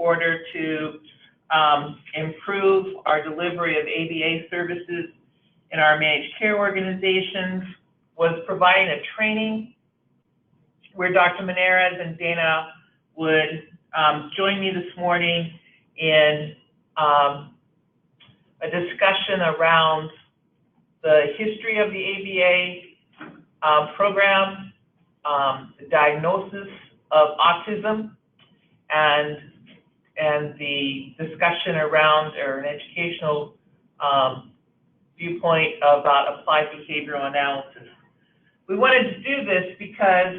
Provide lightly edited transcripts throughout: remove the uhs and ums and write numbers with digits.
order to improve our delivery of ABA services in our managed care organizations was providing a training where Dr. Menares and Dana would join me this morning in a discussion around the history of the ABA program, the diagnosis of autism, and the discussion around, or an educational viewpoint about applied behavioral analysis. We wanted to do this because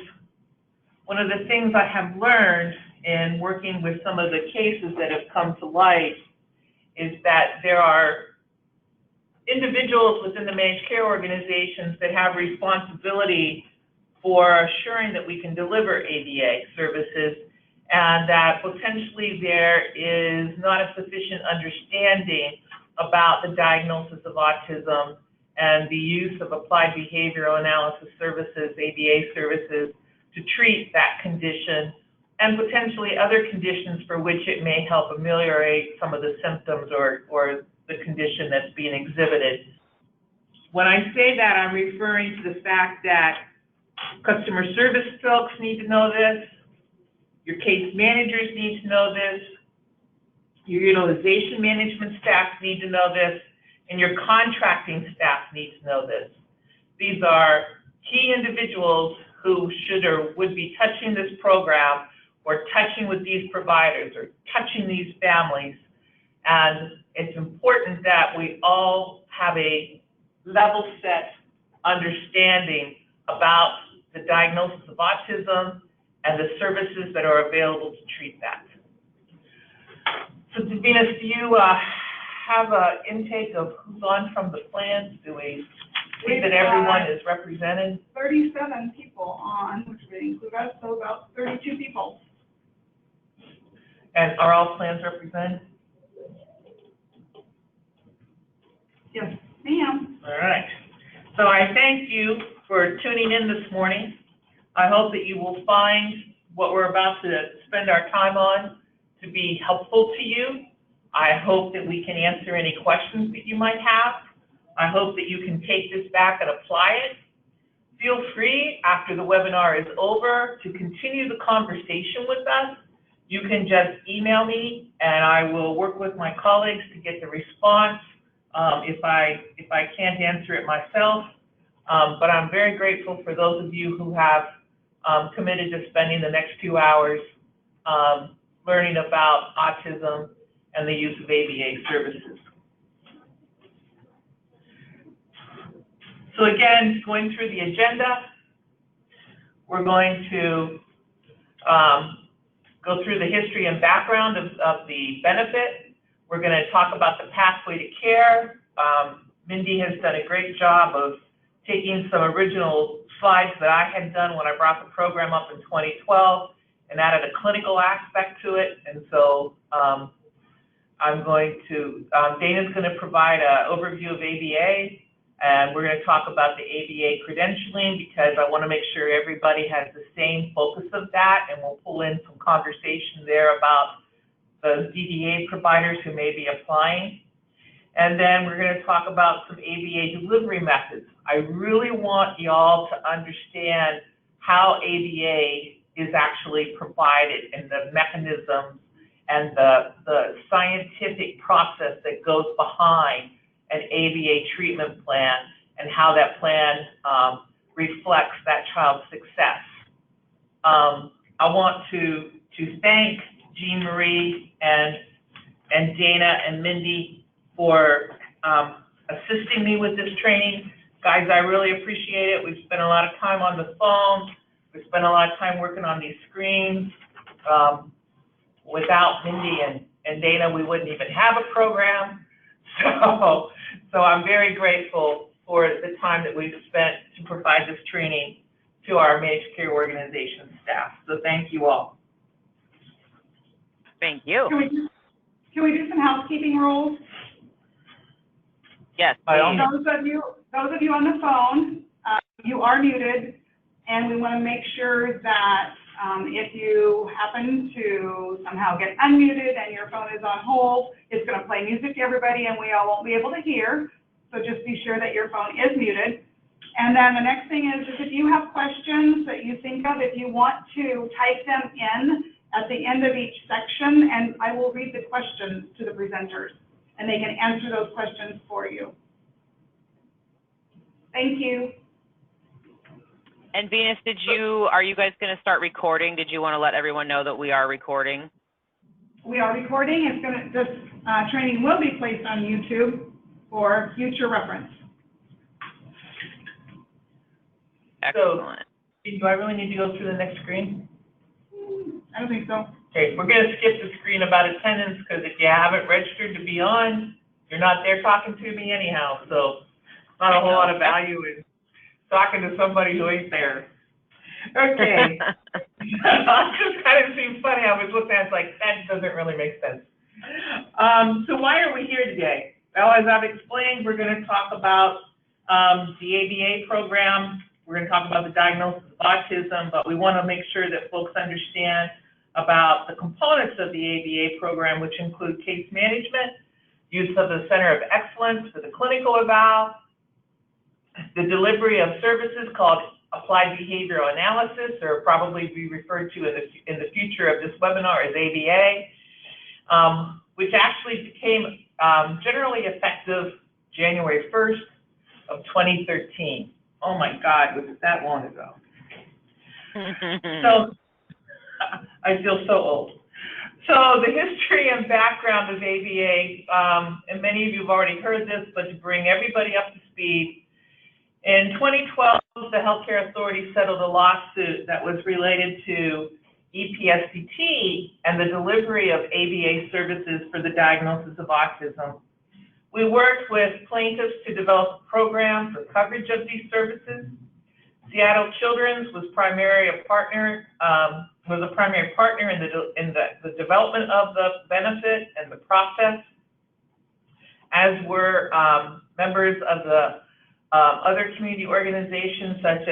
one of the things I have learned in working with some of the cases that have come to light is that there are individuals within the managed care organizations that have responsibility for assuring that we can deliver ABA services, and that potentially there is not a sufficient understanding about the diagnosis of autism and the use of applied behavioral analysis services, ABA services, to treat that condition and potentially other conditions for which it may help ameliorate some of the symptoms or the condition that's being exhibited. When I say that, I'm referring to the fact that customer service folks need to know this, your case managers need to know this, your utilization management staff need to know this, and your contracting staff need to know this. These are key individuals who should or would be touching this program or touching with these providers or touching these families. And it's important that we all have a level set understanding about the diagnosis of autism and the services that are available to treat that. So Venus, do you have an intake of who's on from the plans? Do we see that everyone is represented? 37 people on, which would include us, so about 32 people. And are all plans represented? Yes, ma'am. All right. So I thank you for tuning in this morning. I hope that you will find what we're about to spend our time on to be helpful to you. I hope that we can answer any questions that you might have. I hope that you can take this back and apply it. Feel free, after the webinar is over, to continue the conversation with us. You can just email me, and I will work with my colleagues to get the response if I can't answer it myself. But I'm very grateful for those of you who have committed to spending the next 2 hours learning about autism and the use of ABA services. So again, going through the agenda, we're going to go through the history and background of the benefit. We're going to talk about the pathway to care. Mindy has done a great job of taking some original slides that I had done when I brought the program up in 2012 and added a clinical aspect to it. And so I'm going to, Dana's going to provide an overview of ABA, and we're going to talk about the ABA credentialing because I want to make sure everybody has the same focus of that, and we'll pull in some conversation there about the DDA providers who may be applying. And then we're going to talk about some ABA delivery methods. I really want y'all to understand how ABA is actually provided and the mechanisms and the scientific process that goes behind an ABA treatment plan and how that plan reflects that child's success. I want to thank Jean Marie and Dana and Mindy for assisting me with this training. Guys, I really appreciate it. We've spent a lot of time on the phone. We've spent a lot of time working on these screens. Without Mindy and Dana, we wouldn't even have a program. So I'm very grateful for the time that we've spent to provide this training to our managed care organization staff. So thank you all. Thank you. Can we do some housekeeping rules? Yes, Those of you on the phone, you are muted, and we want to make sure that If you happen to somehow get unmuted and your phone is on hold, it's going to play music to everybody and we all won't be able to hear. So just be sure that your phone is muted. And then the next thing is if you have questions that you think of, if you want to type them in at the end of each section, and I will read the questions to the presenters, and they can answer those questions for you. Thank you. And Venus, are you guys going to start recording? Did you want to let everyone know that we are recording? We are recording. This training will be placed on YouTube for future reference. Excellent. So, do I really need to go through the next screen? I don't think so. Okay, we're going to skip the screen about attendance because if you haven't registered to be on, you're not there talking to me anyhow. So, not a whole lot of value in talking to somebody who ain't there. Okay. It just kind of seemed funny. I was looking at it, like, that doesn't really make sense. So why are we here today? Well, as I've explained, we're going to talk about the ABA program. We're going to talk about the diagnosis of autism, but we want to make sure that folks understand about the components of the ABA program, which include case management, use of the Center of Excellence for the clinical eval, the delivery of services called applied behavioral analysis, or probably be referred to in the future of this webinar as ABA, which actually became generally effective January 1st of 2013. Oh my God, was it that long ago? So I feel so old. So the history and background of ABA, and many of you have already heard this, but to bring everybody up to speed, in 2012, the Healthcare Authority settled a lawsuit that was related to EPSDT and the delivery of ABA services for the diagnosis of autism. We worked with plaintiffs to develop a program for coverage of these services. Seattle Children's was a primary partner in the development of the benefit and the process, as were members of the other community organizations such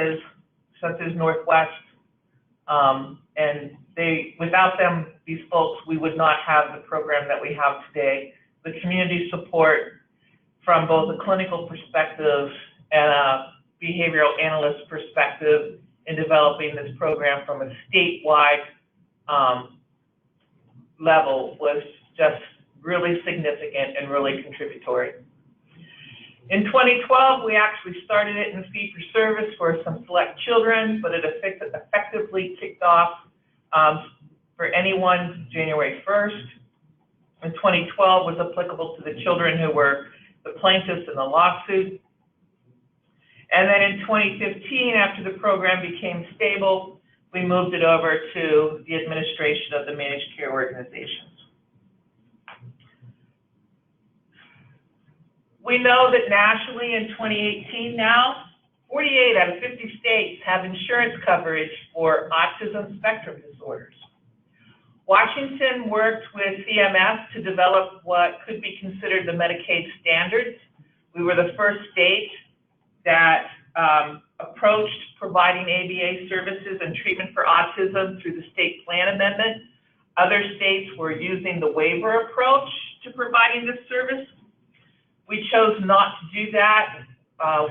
as Northwest, and without them, these folks, we would not have the program that we have today. The community support from both a clinical perspective and a behavioral analyst perspective in developing this program from a statewide level was just really significant and really contributory. In 2012, we actually started it in fee-for-service for some select children, but it effectively kicked off for anyone January 1st. In 2012 was applicable to the children who were the plaintiffs in the lawsuit. And then in 2015, after the program became stable, we moved it over to the administration of the managed care organizations. We know that nationally in 2018 now, 48 out of 50 states have insurance coverage for autism spectrum disorders. Washington worked with CMS to develop what could be considered the Medicaid standards. We were the first state that approached providing ABA services and treatment for autism through the state plan amendment. Other states were using the waiver approach to providing this service. We chose not to do that.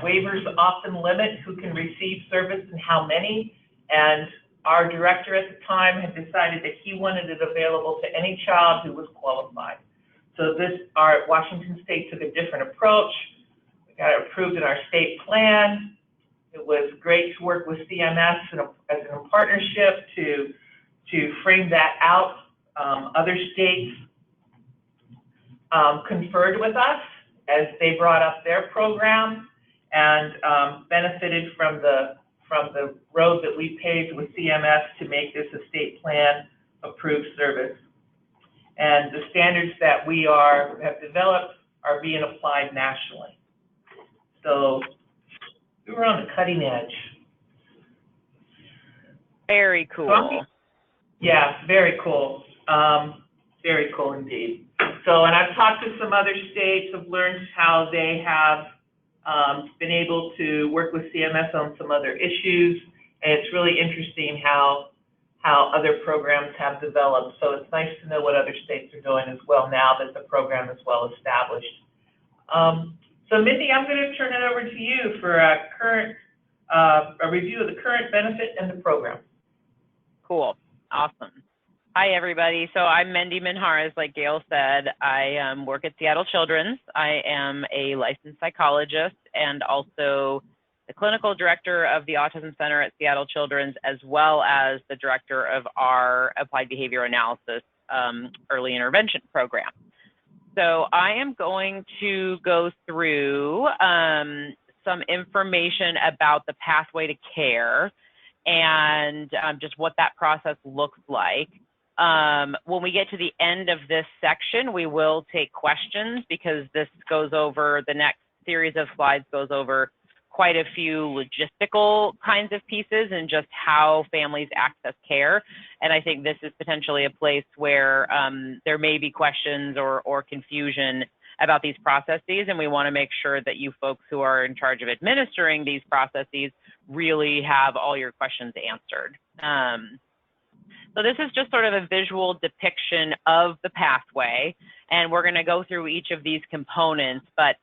Waivers often limit who can receive service and how many, and our director at the time had decided that he wanted it available to any child who was qualified. So our Washington State took a different approach. We got it approved in our state plan. It was great to work with CMS as a partnership to frame that out. Other states conferred with us as they brought up their program and benefited from the road that we paved with CMS to make this a state plan approved service. And the standards that we have developed are being applied nationally. So we were on the cutting edge. Very cool. Yeah, very cool. Very cool indeed. So, and I've talked to some other states, have learned how they have been able to work with CMS on some other issues, and it's really interesting how how other programs have developed. So it's nice to know what other states are doing as well now that the program is well established. So Mindy, I'm going to turn it over to you for a review of the current benefit and the program. Cool. Awesome. Hi, everybody. So I'm Mindy Minharas, like Gail said. I work at Seattle Children's. I am a licensed psychologist and also the clinical director of the Autism Center at Seattle Children's, as well as the director of our Applied Behavior Analysis Early Intervention Program. So I am going to go through some information about the pathway to care and just what that process looks like. When we get to the end of this section, we will take questions because this goes over, the next series of slides goes over quite a few logistical kinds of pieces and just how families access care. And I think this is potentially a place where there may be questions or confusion about these processes, and we want to make sure that you folks who are in charge of administering these processes really have all your questions answered. So this is just sort of a visual depiction of the pathway, and we're going to go through each of these components, but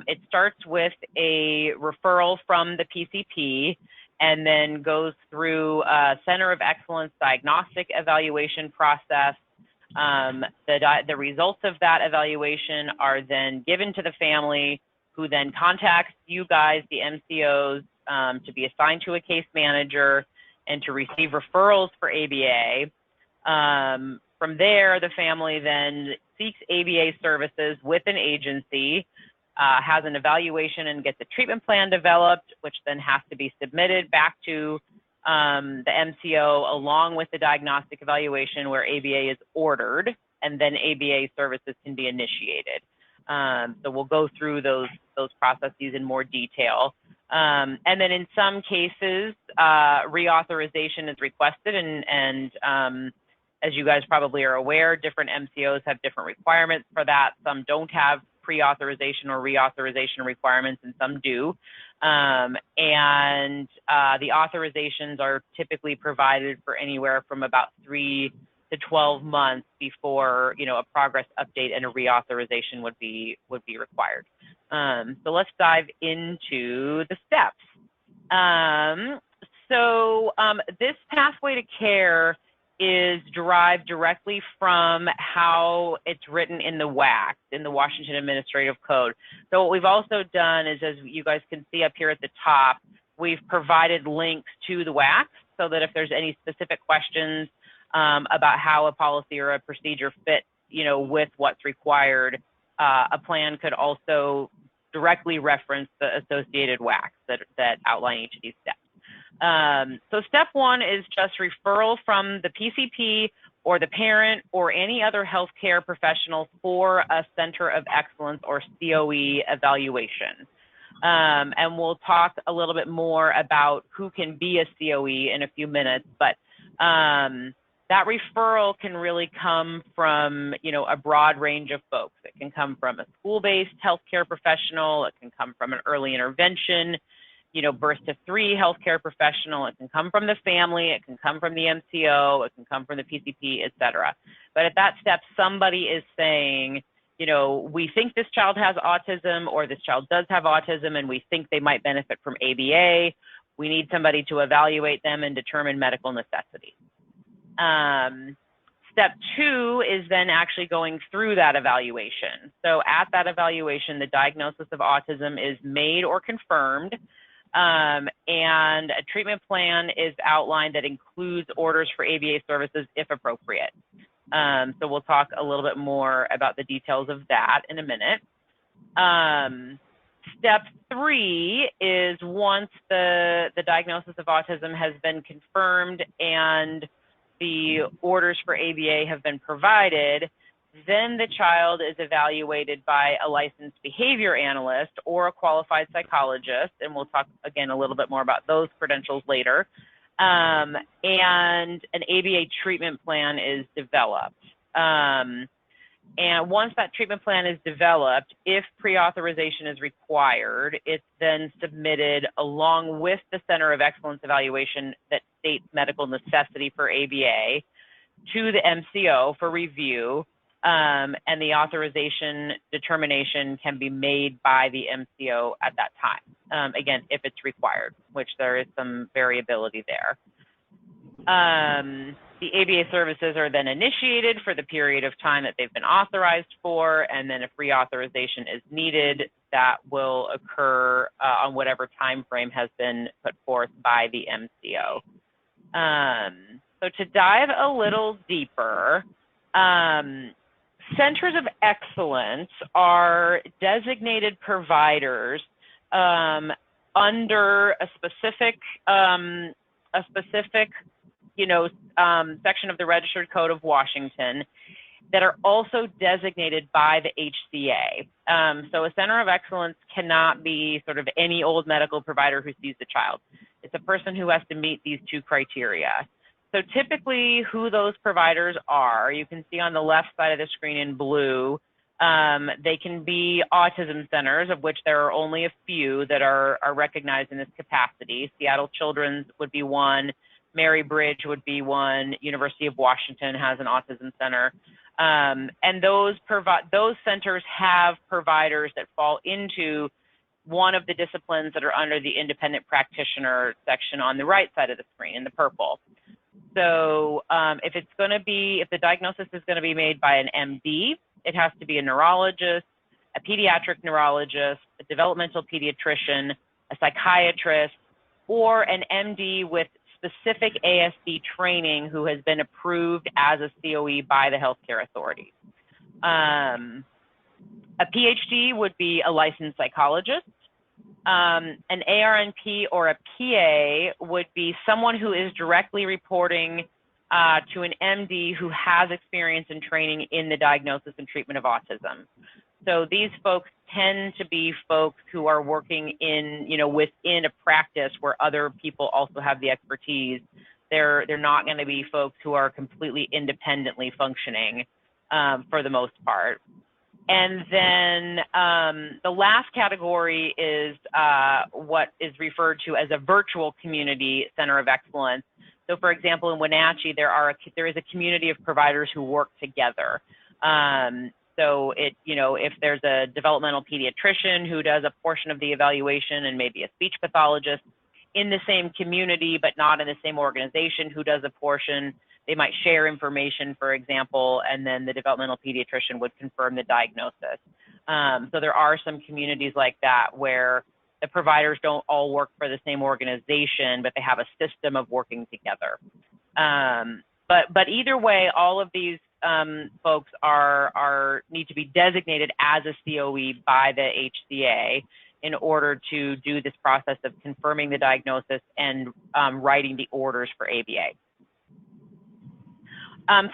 it starts with a referral from the PCP and then goes through a Center of Excellence diagnostic evaluation process. The results of that evaluation are then given to the family, who then contacts you guys, the MCOs, to be assigned to a case manager and to receive referrals for ABA. From there, the family then seeks ABA services with an agency, has an evaluation and gets a treatment plan developed, which then has to be submitted back to the MCO along with the diagnostic evaluation where ABA is ordered, and then ABA services can be initiated. So we'll go through those processes in more detail. And then in some cases, reauthorization is requested, and as you guys probably are aware, different MCOs have different requirements for that. Some don't have pre-authorization or reauthorization requirements, and some do. And the authorizations are typically provided for anywhere from about 3 to 12 months before, you know, a progress update and a reauthorization would be required. So let's dive into the steps. This pathway to care is derived directly from how it's written in the WAC, in the Washington Administrative Code. So what we've also done is, as you guys can see up here at the top, we've provided links to the WAC so that if there's any specific questions about how a policy or a procedure fits, you know, with what's required, a plan could also directly reference the associated WACs that outline each of these steps. So step one is just referral from the PCP or the parent or any other healthcare professional for a Center of Excellence or COE evaluation. And we'll talk a little bit more about who can be a COE in a few minutes, but that referral can really come from, you know, a broad range of folks. It can come from a school-based healthcare professional. It can come from an early intervention, you know, birth to 3 healthcare professional. It can come from the family. It can come from the MCO. It can come from the PCP, et cetera. But at that step, somebody is saying, you know, we think this child has autism, or this child does have autism, and we think they might benefit from ABA. We need somebody to evaluate them and determine medical necessity. Step 2 is then actually going through that evaluation. So at that evaluation, the diagnosis of autism is made or confirmed, and a treatment plan is outlined that includes orders for ABA services if appropriate. So we'll talk a little bit more about the details of that in a minute. Step 3 is once the diagnosis of autism has been confirmed and the orders for ABA have been provided, then the child is evaluated by a licensed behavior analyst or a qualified psychologist, and we'll talk again a little bit more about those credentials later. And an ABA treatment plan is developed. And once that treatment plan is developed, if pre-authorization is required, it's then submitted along with the Center of Excellence evaluation that states medical necessity for ABA to the MCO for review, and the authorization determination can be made by the MCO at that time, again, if it's required, which there is some variability there. The ABA services are then initiated for the period of time that they've been authorized for, and then if reauthorization is needed, that will occur on whatever time frame has been put forth by the MCO. So to dive a little deeper, centers of excellence are designated providers under a specific section of the Registered Code of Washington that are also designated by the HCA. So a center of excellence cannot be sort of any old medical provider who sees the child. It's a person who has to meet these two criteria. So typically who those providers are, you can see on the left side of the screen in blue, they can be autism centers, of which there are only a few that are recognized in this capacity. Seattle Children's would be one, Mary Bridge would be one, University of Washington has an autism center. And those centers have providers that fall into one of the disciplines that are under the independent practitioner section on the right side of the screen in the purple. So if the diagnosis is going to be made by an MD, it has to be a neurologist, a pediatric neurologist, a developmental pediatrician, a psychiatrist, or an MD with specific ASD training who has been approved as a COE by the healthcare authority. A PhD would be a licensed psychologist. An ARNP or a PA would be someone who is directly reporting to an MD who has experience and training in the diagnosis and treatment of autism. So these folks tend to be folks who are working in, within a practice where other people also have the expertise. They're not going to be folks who are completely independently functioning for the most part. And then the last category is what is referred to as a virtual community center of excellence. So for example, in Wenatchee, there is a community of providers who work together. So if there's a developmental pediatrician who does a portion of the evaluation and maybe a speech pathologist in the same community, but not in the same organization who does a portion, they might share information, for example, and then the developmental pediatrician would confirm the diagnosis. So there are some communities like that where the providers don't all work for the same organization, but they have a system of working together. But either way, all of these folks need to be designated as a COE by the HCA in order to do this process of confirming the diagnosis and writing the orders for ABA.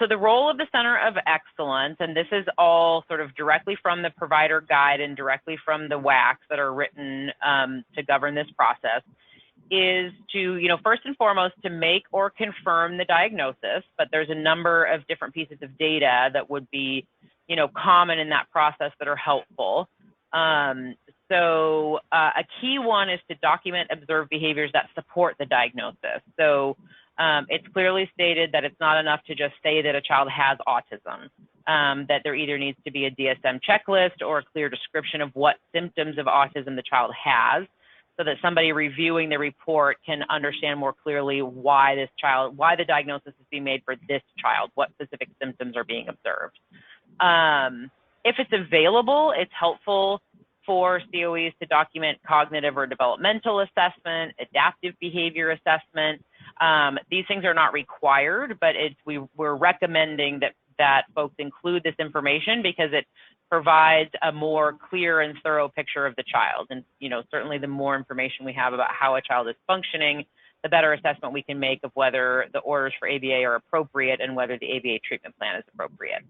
So the role of the Center of Excellence, and this is all sort of directly from the provider guide and directly from the WACs that are written to govern this process, is to, first and foremost, to make or confirm the diagnosis, but there's a number of different pieces of data that would be, common in that process that are helpful. So a key one is to document observed behaviors that support the diagnosis. So it's clearly stated that it's not enough to just say that a child has autism, that there either needs to be a DSM checklist or a clear description of what symptoms of autism the child has, so that somebody reviewing the report can understand more clearly why the diagnosis is being made for this child, what specific symptoms are being observed. If it's available, it's helpful for COEs to document cognitive or developmental assessment, adaptive behavior assessment. These things are not required, but we're recommending that folks include this information because it provides a more clear and thorough picture of the child. And, certainly the more information we have about how a child is functioning, the better assessment we can make of whether the orders for ABA are appropriate and whether the ABA treatment plan is appropriate.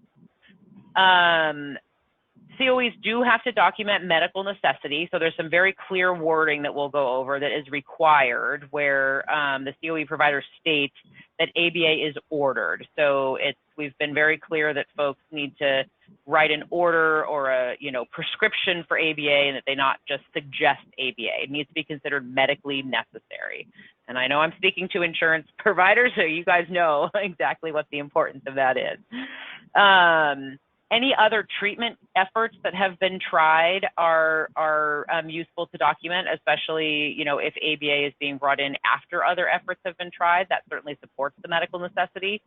COEs do have to document medical necessity. So there's some very clear wording that we'll go over that is required where the COE provider states that ABA is ordered. So it's we've been very clear that folks need to write an order or a, prescription for ABA, and that they not just suggest ABA. It needs to be considered medically necessary. And I know I'm speaking to insurance providers, so you guys know exactly what the importance of that is. Any other treatment efforts that have been tried are useful to document, especially, if ABA is being brought in after other efforts have been tried. That certainly supports the medical necessity.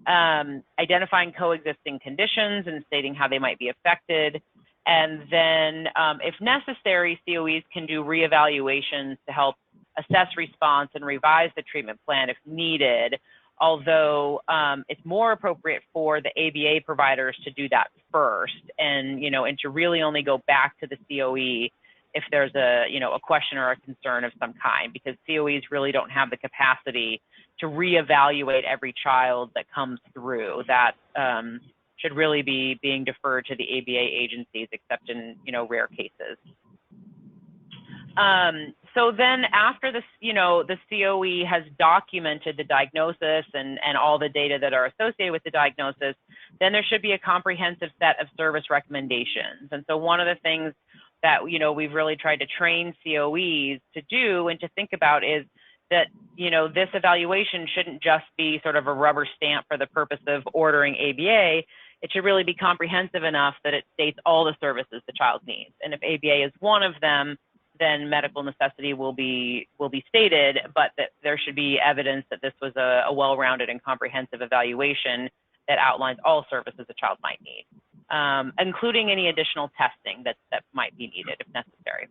Identifying coexisting conditions and stating how they might be affected. And then, if necessary, COEs can do reevaluations to help assess response and revise the treatment plan if needed, although it's more appropriate for the ABA providers to do that first, and to really only go back to the COE if there's a question or a concern of some kind, because COEs really don't have the capacity to reevaluate every child that comes through. That should really be being deferred to the ABA agencies, except in rare cases. So then after the COE has documented the diagnosis and all the data that are associated with the diagnosis, then there should be a comprehensive set of service recommendations. And so one of the things that, we've really tried to train COEs to do and to think about is that, this evaluation shouldn't just be sort of a rubber stamp for the purpose of ordering ABA. It should really be comprehensive enough that it states all the services the child needs. And if ABA is one of them, then medical necessity will be stated, but that there should be evidence that this was a well-rounded and comprehensive evaluation that outlines all services a child might need, including any additional testing that might be needed if necessary.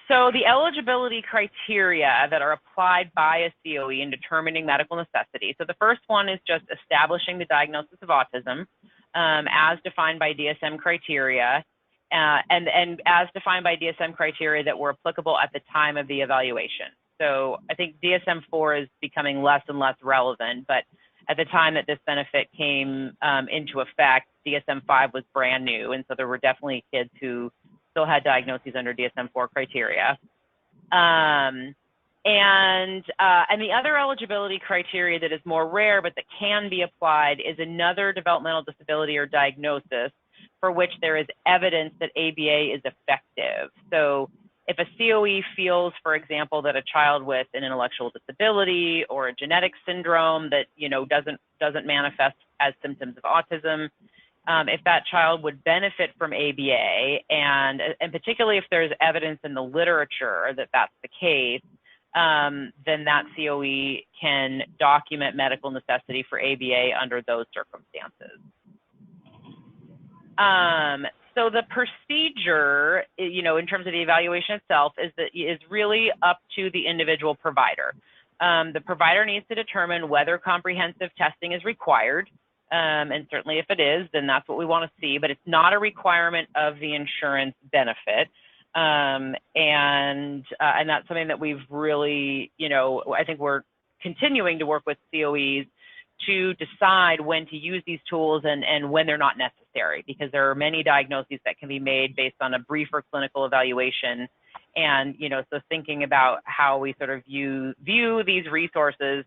So the eligibility criteria that are applied by a COE in determining medical necessity. So the first one is just establishing the diagnosis of autism as defined by DSM criteria, and as defined by DSM criteria that were applicable at the time of the evaluation. So I think DSM-4 is becoming less and less relevant, but at the time that this benefit came into effect, DSM-5 was brand new, and so there were definitely kids who still had diagnoses under DSM-4 criteria. And the other eligibility criteria that is more rare but that can be applied is another developmental disability or diagnosis for which there is evidence that ABA is effective. So if a COE feels, for example, that a child with an intellectual disability or a genetic syndrome that doesn't manifest as symptoms of autism, if that child would benefit from ABA, and particularly if there's evidence in the literature that that's the case, then that COE can document medical necessity for ABA under those circumstances. So the procedure, in terms of the evaluation itself, is really up to the individual provider. The provider needs to determine whether comprehensive testing is required, and certainly if it is, then that's what we want to see, but it's not a requirement of the insurance benefit. And that's something that we've really, I think we're continuing to work with COEs to decide when to use these tools and when they're not necessary, because there are many diagnoses that can be made based on a briefer clinical evaluation. And, so thinking about how we sort of view these resources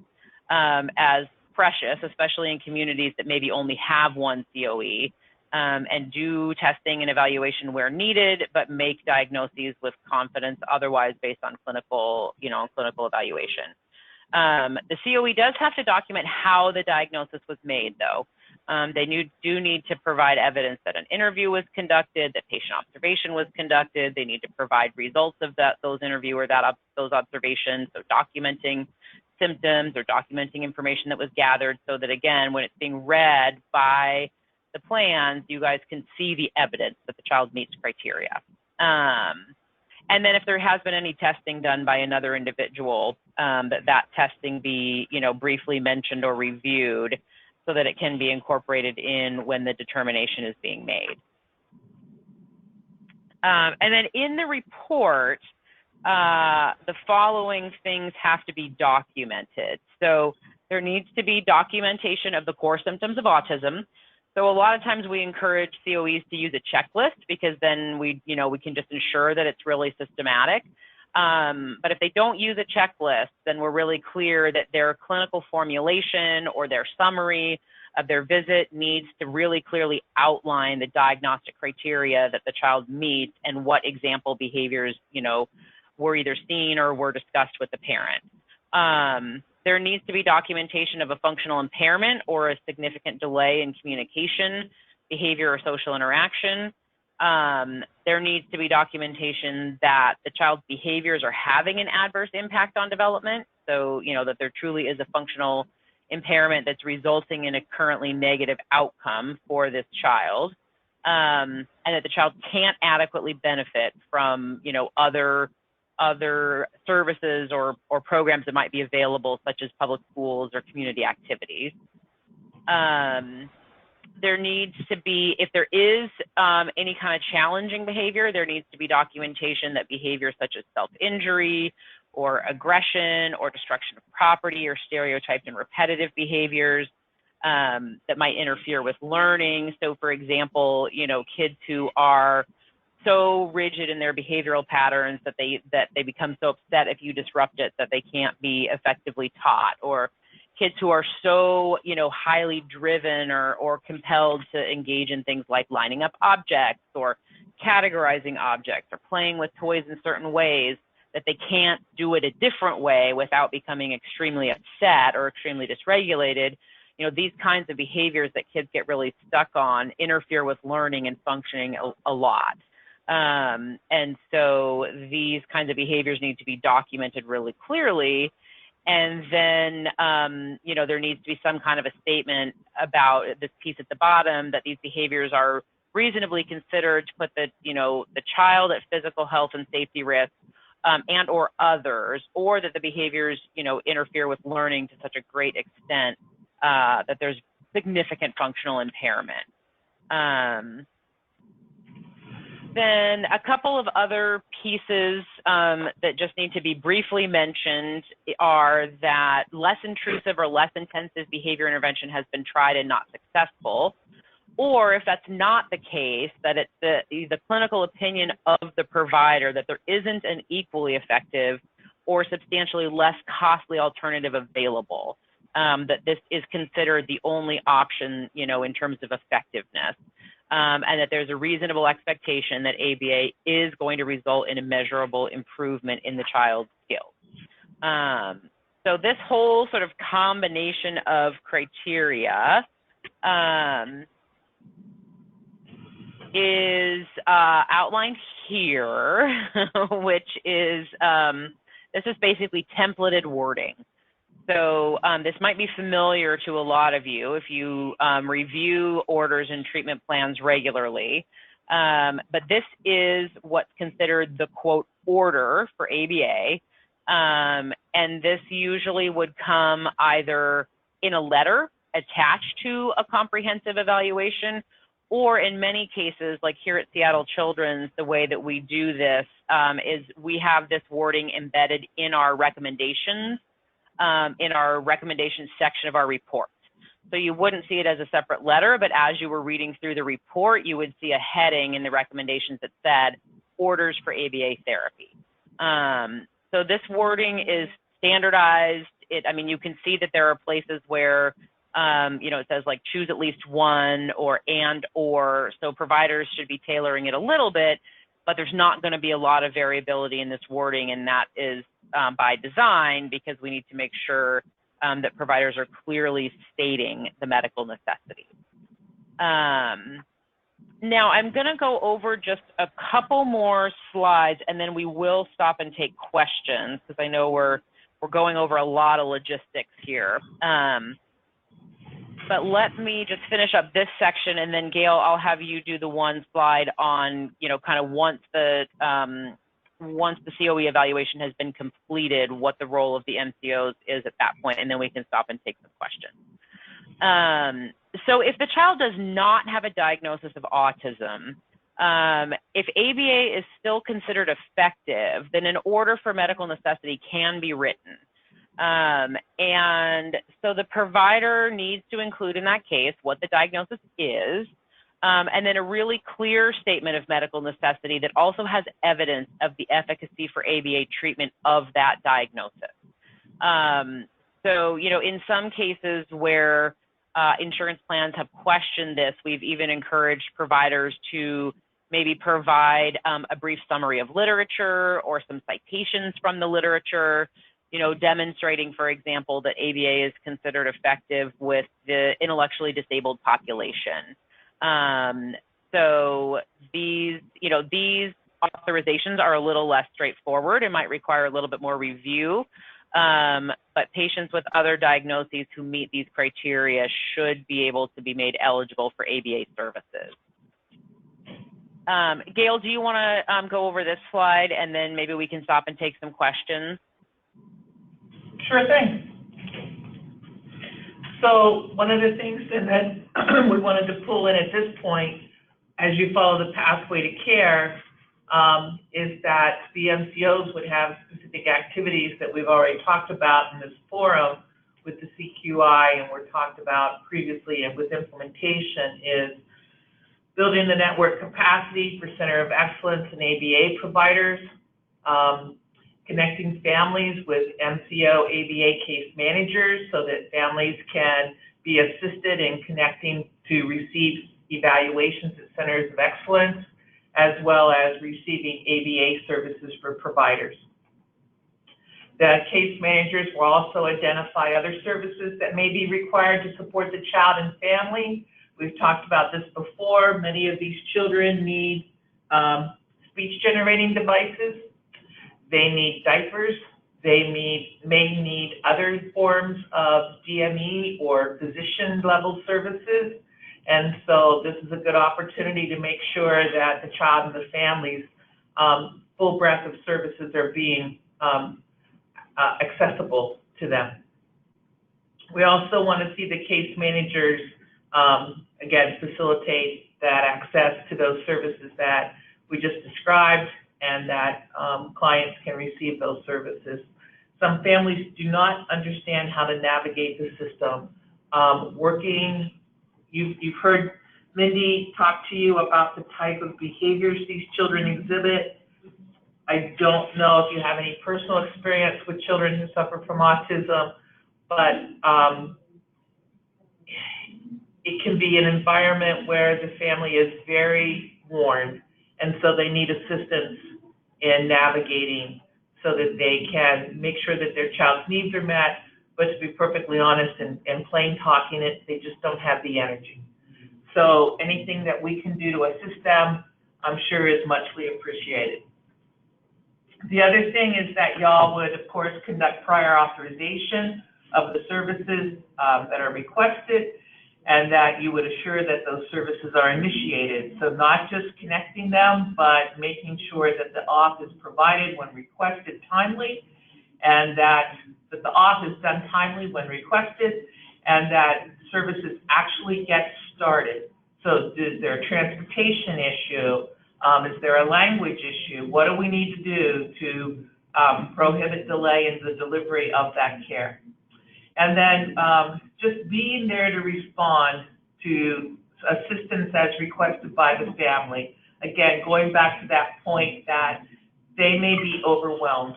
as precious, especially in communities that maybe only have one COE, and do testing and evaluation where needed, but make diagnoses with confidence otherwise based on clinical evaluation. The COE does have to document how the diagnosis was made, though. They do need to provide evidence that an interview was conducted, that patient observation was conducted. They need to provide results of those interview or those observations, so documenting symptoms or documenting information that was gathered, so that, again, when it's being read by the plans, you guys can see the evidence that the child meets criteria. And then if there has been any testing done by another individual, that testing be, briefly mentioned or reviewed so that it can be incorporated in when the determination is being made. And then in the report, the following things have to be documented. So there needs to be documentation of the core symptoms of autism. So a lot of times we encourage COEs to use a checklist, because then we can just ensure that it's really systematic. But if they don't use a checklist, then we're really clear that their clinical formulation or their summary of their visit needs to really clearly outline the diagnostic criteria that the child meets and what example behaviors, were either seen or were discussed with the parent. There needs to be documentation of a functional impairment or a significant delay in communication, behavior, or social interaction. There needs to be documentation that the child's behaviors are having an adverse impact on development. So, that there truly is a functional impairment that's resulting in a currently negative outcome for this child. And that the child can't adequately benefit from, other services or programs that might be available, such as public schools or community activities. There needs to be, if there is any kind of challenging behavior, there needs to be documentation that behavior such as self-injury or aggression or destruction of property or stereotyped and repetitive behaviors that might interfere with learning. So for example, kids who are so rigid in their behavioral patterns that they become so upset if you disrupt it that they can't be effectively taught, or kids who are so, highly driven or compelled to engage in things like lining up objects or categorizing objects or playing with toys in certain ways that they can't do it a different way without becoming extremely upset or extremely dysregulated. These kinds of behaviors that kids get really stuck on interfere with learning and functioning a lot. And so these kinds of behaviors need to be documented really clearly. And then, there needs to be some kind of a statement about this piece at the bottom that these behaviors are reasonably considered to put the child at physical health and safety risk, and or others, or that the behaviors, interfere with learning to such a great extent that there's significant functional impairment. Then a couple of other pieces that just need to be briefly mentioned are that less intrusive or less intensive behavior intervention has been tried and not successful. Or if that's not the case, that it's the clinical opinion of the provider that there isn't an equally effective or substantially less costly alternative available, that this is considered the only option, in terms of effectiveness. And that there's a reasonable expectation that ABA is going to result in a measurable improvement in the child's skills. So this whole sort of combination of criteria is outlined here, which is, this is basically templated wording. So this might be familiar to a lot of you if you review orders and treatment plans regularly. But this is what's considered the quote order for ABA. And this usually would come either in a letter attached to a comprehensive evaluation, or in many cases, like here at Seattle Children's, the way that we do this is we have this wording embedded in our recommendations section of our report. So you wouldn't see it as a separate letter, but as you were reading through the report, you would see a heading in the recommendations that said orders for ABA therapy. So this wording is standardized. You can see that there are places where, it says like choose at least one or and or, so providers should be tailoring it a little bit, but there's not going to be a lot of variability in this wording, and that is by design because we need to make sure that providers are clearly stating the medical necessity. Now I'm going to go over just a couple more slides, and then we will stop and take questions because I know we're going over a lot of logistics here. But let me just finish up this section, and then Gail, I'll have you do the one slide on, kind of once the COE evaluation has been completed, what the role of the MCOs is at that point, and then we can stop and take some questions. So if the child does not have a diagnosis of autism, if ABA is still considered effective, then an order for medical necessity can be written. And so the provider needs to include in that case what the diagnosis is, And then a really clear statement of medical necessity that also has evidence of the efficacy for ABA treatment of that diagnosis. So, you know, in some cases where insurance plans have questioned this, we've even encouraged providers to maybe provide a brief summary of literature or some citations from the literature, you know, demonstrating, for example, that ABA is considered effective with the intellectually disabled population. So these, you know, these authorizations are a little less straightforward and might require a little bit more review. But patients with other diagnoses who meet these criteria should be able to be made eligible for ABA services. Gail, do you want to go over this slide and then maybe we can stop and take some questions? Sure thing. So one of the things that we wanted to pull in at this point, as you follow the pathway to care, is that the MCOs would have specific activities that we've already talked about in this forum with the CQI, and we're talked about previously and with implementation, is building the network capacity for Center of Excellence and ABA providers, connecting families with MCO ABA case managers so that families can be assisted in connecting to receive evaluations at Centers of Excellence, as well as receiving ABA services for providers. The case managers will also identify other services that may be required to support the child and family. We've talked about this before. Many of these children need speech generating devices. They need diapers. They may need other forms of DME or physician level services. And so this is a good opportunity to make sure that the child and the family's full breadth of services are being accessible to them. We also want to see the case managers, again, facilitate that access to those services that we just described, and that clients can receive those services. Some families do not understand how to navigate the system. You've heard Mindy talk to you about the type of behaviors these children exhibit. I don't know if you have any personal experience with children who suffer from autism, but it can be an environment where the family is very worn, and so they need assistance in navigating so that they can make sure that their child's needs are met, but to be perfectly honest and plain talking it, they just don't have the energy. So anything that we can do to assist them, I'm sure is muchly appreciated. The other thing is that y'all would, of course, conduct prior authorization of the services that are requested, and that you would assure that those services are initiated. So not just connecting them, but making sure that the auth is provided when requested timely, and that the auth is done timely when requested, and that services actually get started. So is there a transportation issue? Is there a language issue? What do we need to do to prohibit delay in the delivery of that care? And then just being there to respond to assistance as requested by the family. Again, going back to that point that they may be overwhelmed.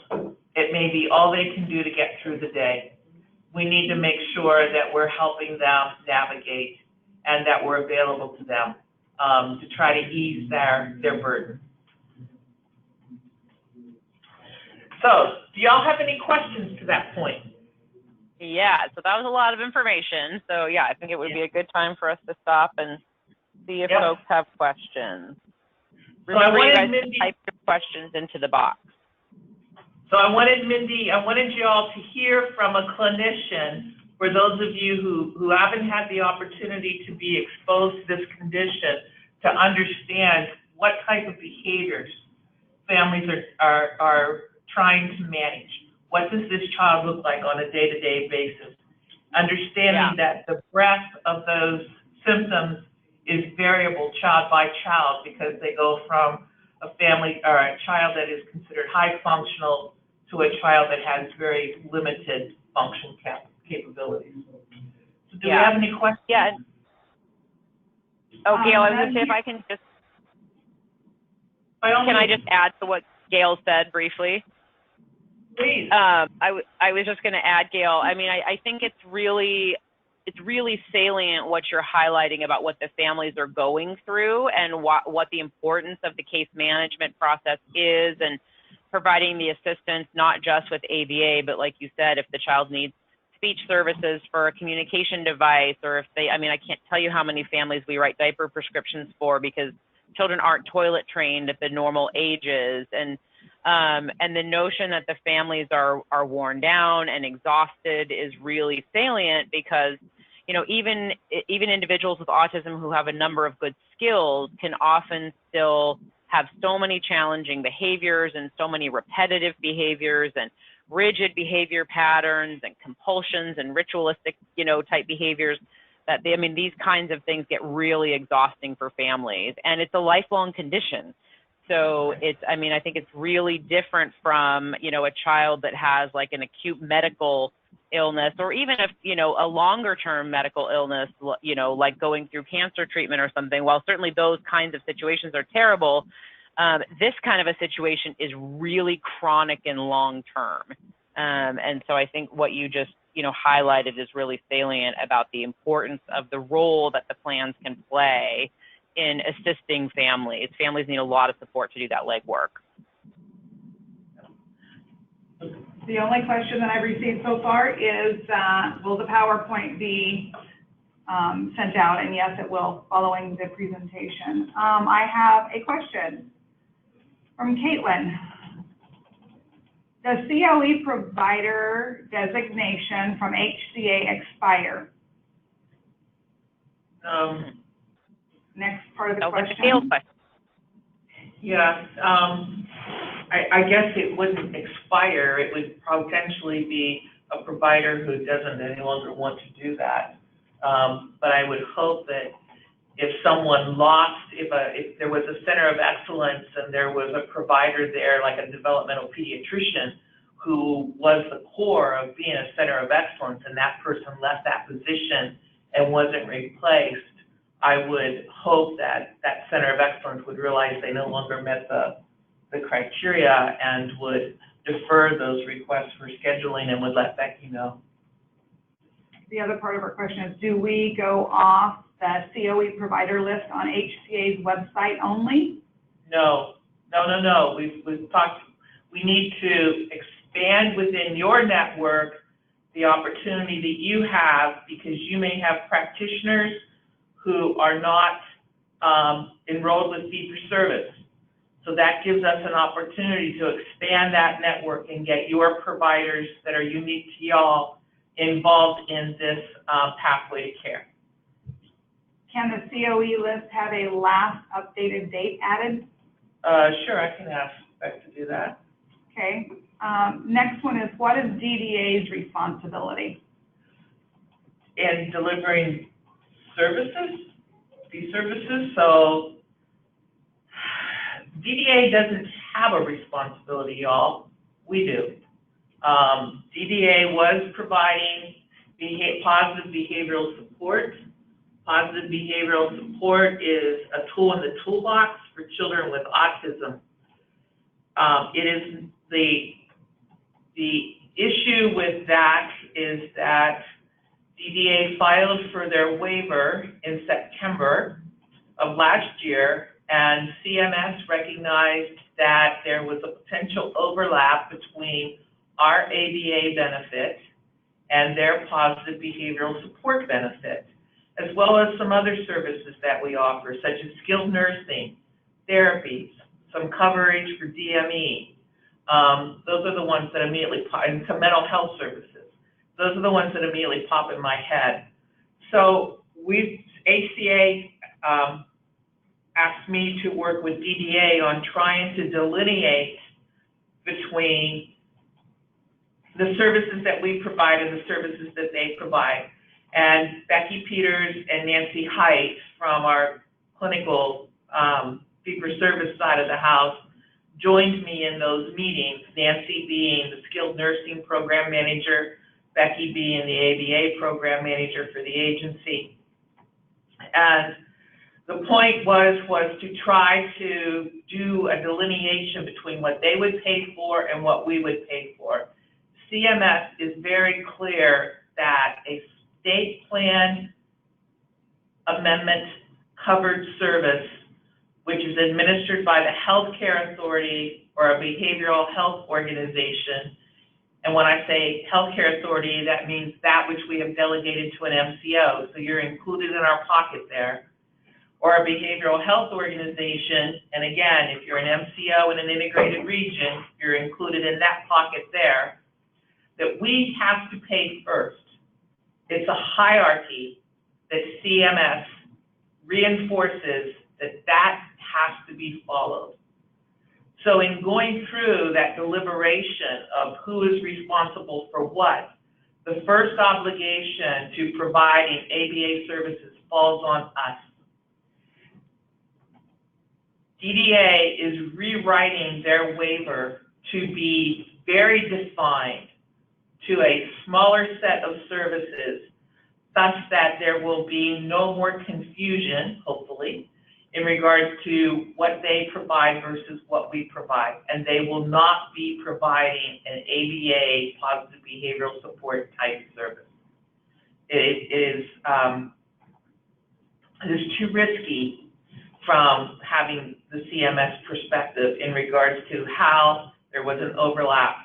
It may be all they can do to get through the day. We need to make sure that we're helping them navigate and that we're available to them to try to ease their burden. So, do y'all have any questions to that point? Yeah, so that was a lot of information. So yeah, I think it would be a good time for us to stop and see if folks have questions. Remember, you guys can type your questions into the box. So I wanted you all to hear from a clinician, for those of you who haven't had the opportunity to be exposed to this condition, to understand what type of behaviors families are trying to manage. What does this child look like on a day-to-day basis? Understanding that the breadth of those symptoms is variable child by child, because they go from a family or a child that is considered high functional to a child that has very limited function capabilities. So do we have any questions? Yeah. Oh, Gail, I was going to say if I can just, can I just add to what Gail said briefly? Please. I was just going to add, Gail, I mean, I think it's really salient what you're highlighting about what the families are going through and what the importance of the case management process is, and providing the assistance, not just with ABA, but like you said, if the child needs speech services for a communication device, or if they, I mean, I can't tell you how many families we write diaper prescriptions for because children aren't toilet trained at the normal ages. And the notion that the families are worn down and exhausted is really salient because, you know, even individuals with autism who have a number of good skills can often still have so many challenging behaviors and so many repetitive behaviors and rigid behavior patterns and compulsions and ritualistic, you know, type behaviors that I mean, these kinds of things get really exhausting for families, and it's a lifelong condition. So it's, I mean, I think it's really different from, you know, a child that has like an acute medical illness, or even if, you know, a longer term medical illness, you know, like going through cancer treatment or something. While certainly those kinds of situations are terrible, this kind of a situation is really chronic and long term. And so I think what you just, you know, highlighted is really salient about the importance of the role that the plans can play in assisting families. Families need a lot of support to do that legwork. The only question that I've received so far is, will the PowerPoint be sent out? And yes, it will, following the presentation. I have a question from Caitlin. Does COE provider designation from HCA expire? Next part of the question. Yeah, I guess it wouldn't expire. It would potentially be a provider who doesn't any longer want to do that. But I would hope that if someone lost, if there was a center of excellence and there was a provider there, like a developmental pediatrician, who was the core of being a center of excellence, and that person left that position and wasn't replaced, I would hope that that center of excellence would realize they no longer met the criteria and would defer those requests for scheduling and would let Becky know. The other part of our question is, do we go off the COE provider list on HCA's website only? No. We've talked, we need to expand within your network the opportunity that you have, because you may have practitioners who are not enrolled with fee-for-service. So that gives us an opportunity to expand that network and get your providers that are unique to y'all involved in this pathway to care. Can the COE list have a last updated date added? Sure, I can ask Beck to do that. Okay. Next one is, what is DDA's responsibility? In delivering services, these services. So DDA doesn't have a responsibility, y'all. We do. DDA was providing positive behavioral support. Positive behavioral support is a tool in the toolbox for children with autism. It is the issue with that is that DDA filed for their waiver in September of last year, and CMS recognized that there was a potential overlap between our ABA benefit and their positive behavioral support benefit, as well as some other services that we offer, such as skilled nursing, therapies, some coverage for DME. Those are the ones that immediately pop, and some mental health services. Those are the ones that immediately pop in my head. So HCA asked me to work with DDA on trying to delineate between the services that we provide and the services that they provide. And Becky Peters and Nancy Height from our clinical fee-for-service side of the house joined me in those meetings, Nancy being the skilled nursing program manager, Becky being the ABA program manager for the agency. And The point was to try to do a delineation between what they would pay for and what we would pay for. CMS is very clear that a state plan amendment covered service, which is administered by the healthcare authority or a behavioral health organization, and when I say healthcare authority, that means that which we have delegated to an MCO, so you're included in our pocket there, or a behavioral health organization, and again, if you're an MCO in an integrated region, you're included in that pocket there, that we have to pay first. It's a hierarchy that CMS reinforces that has to be followed. So in going through that deliberation of who is responsible for what, the first obligation to providing ABA services falls on us. DDA is rewriting their waiver to be very defined to a smaller set of services such that there will be no more confusion, hopefully, in regards to what they provide versus what we provide. And they will not be providing an ABA, positive behavioral support type service. It is too risky from having the CMS perspective in regards to how there was an overlap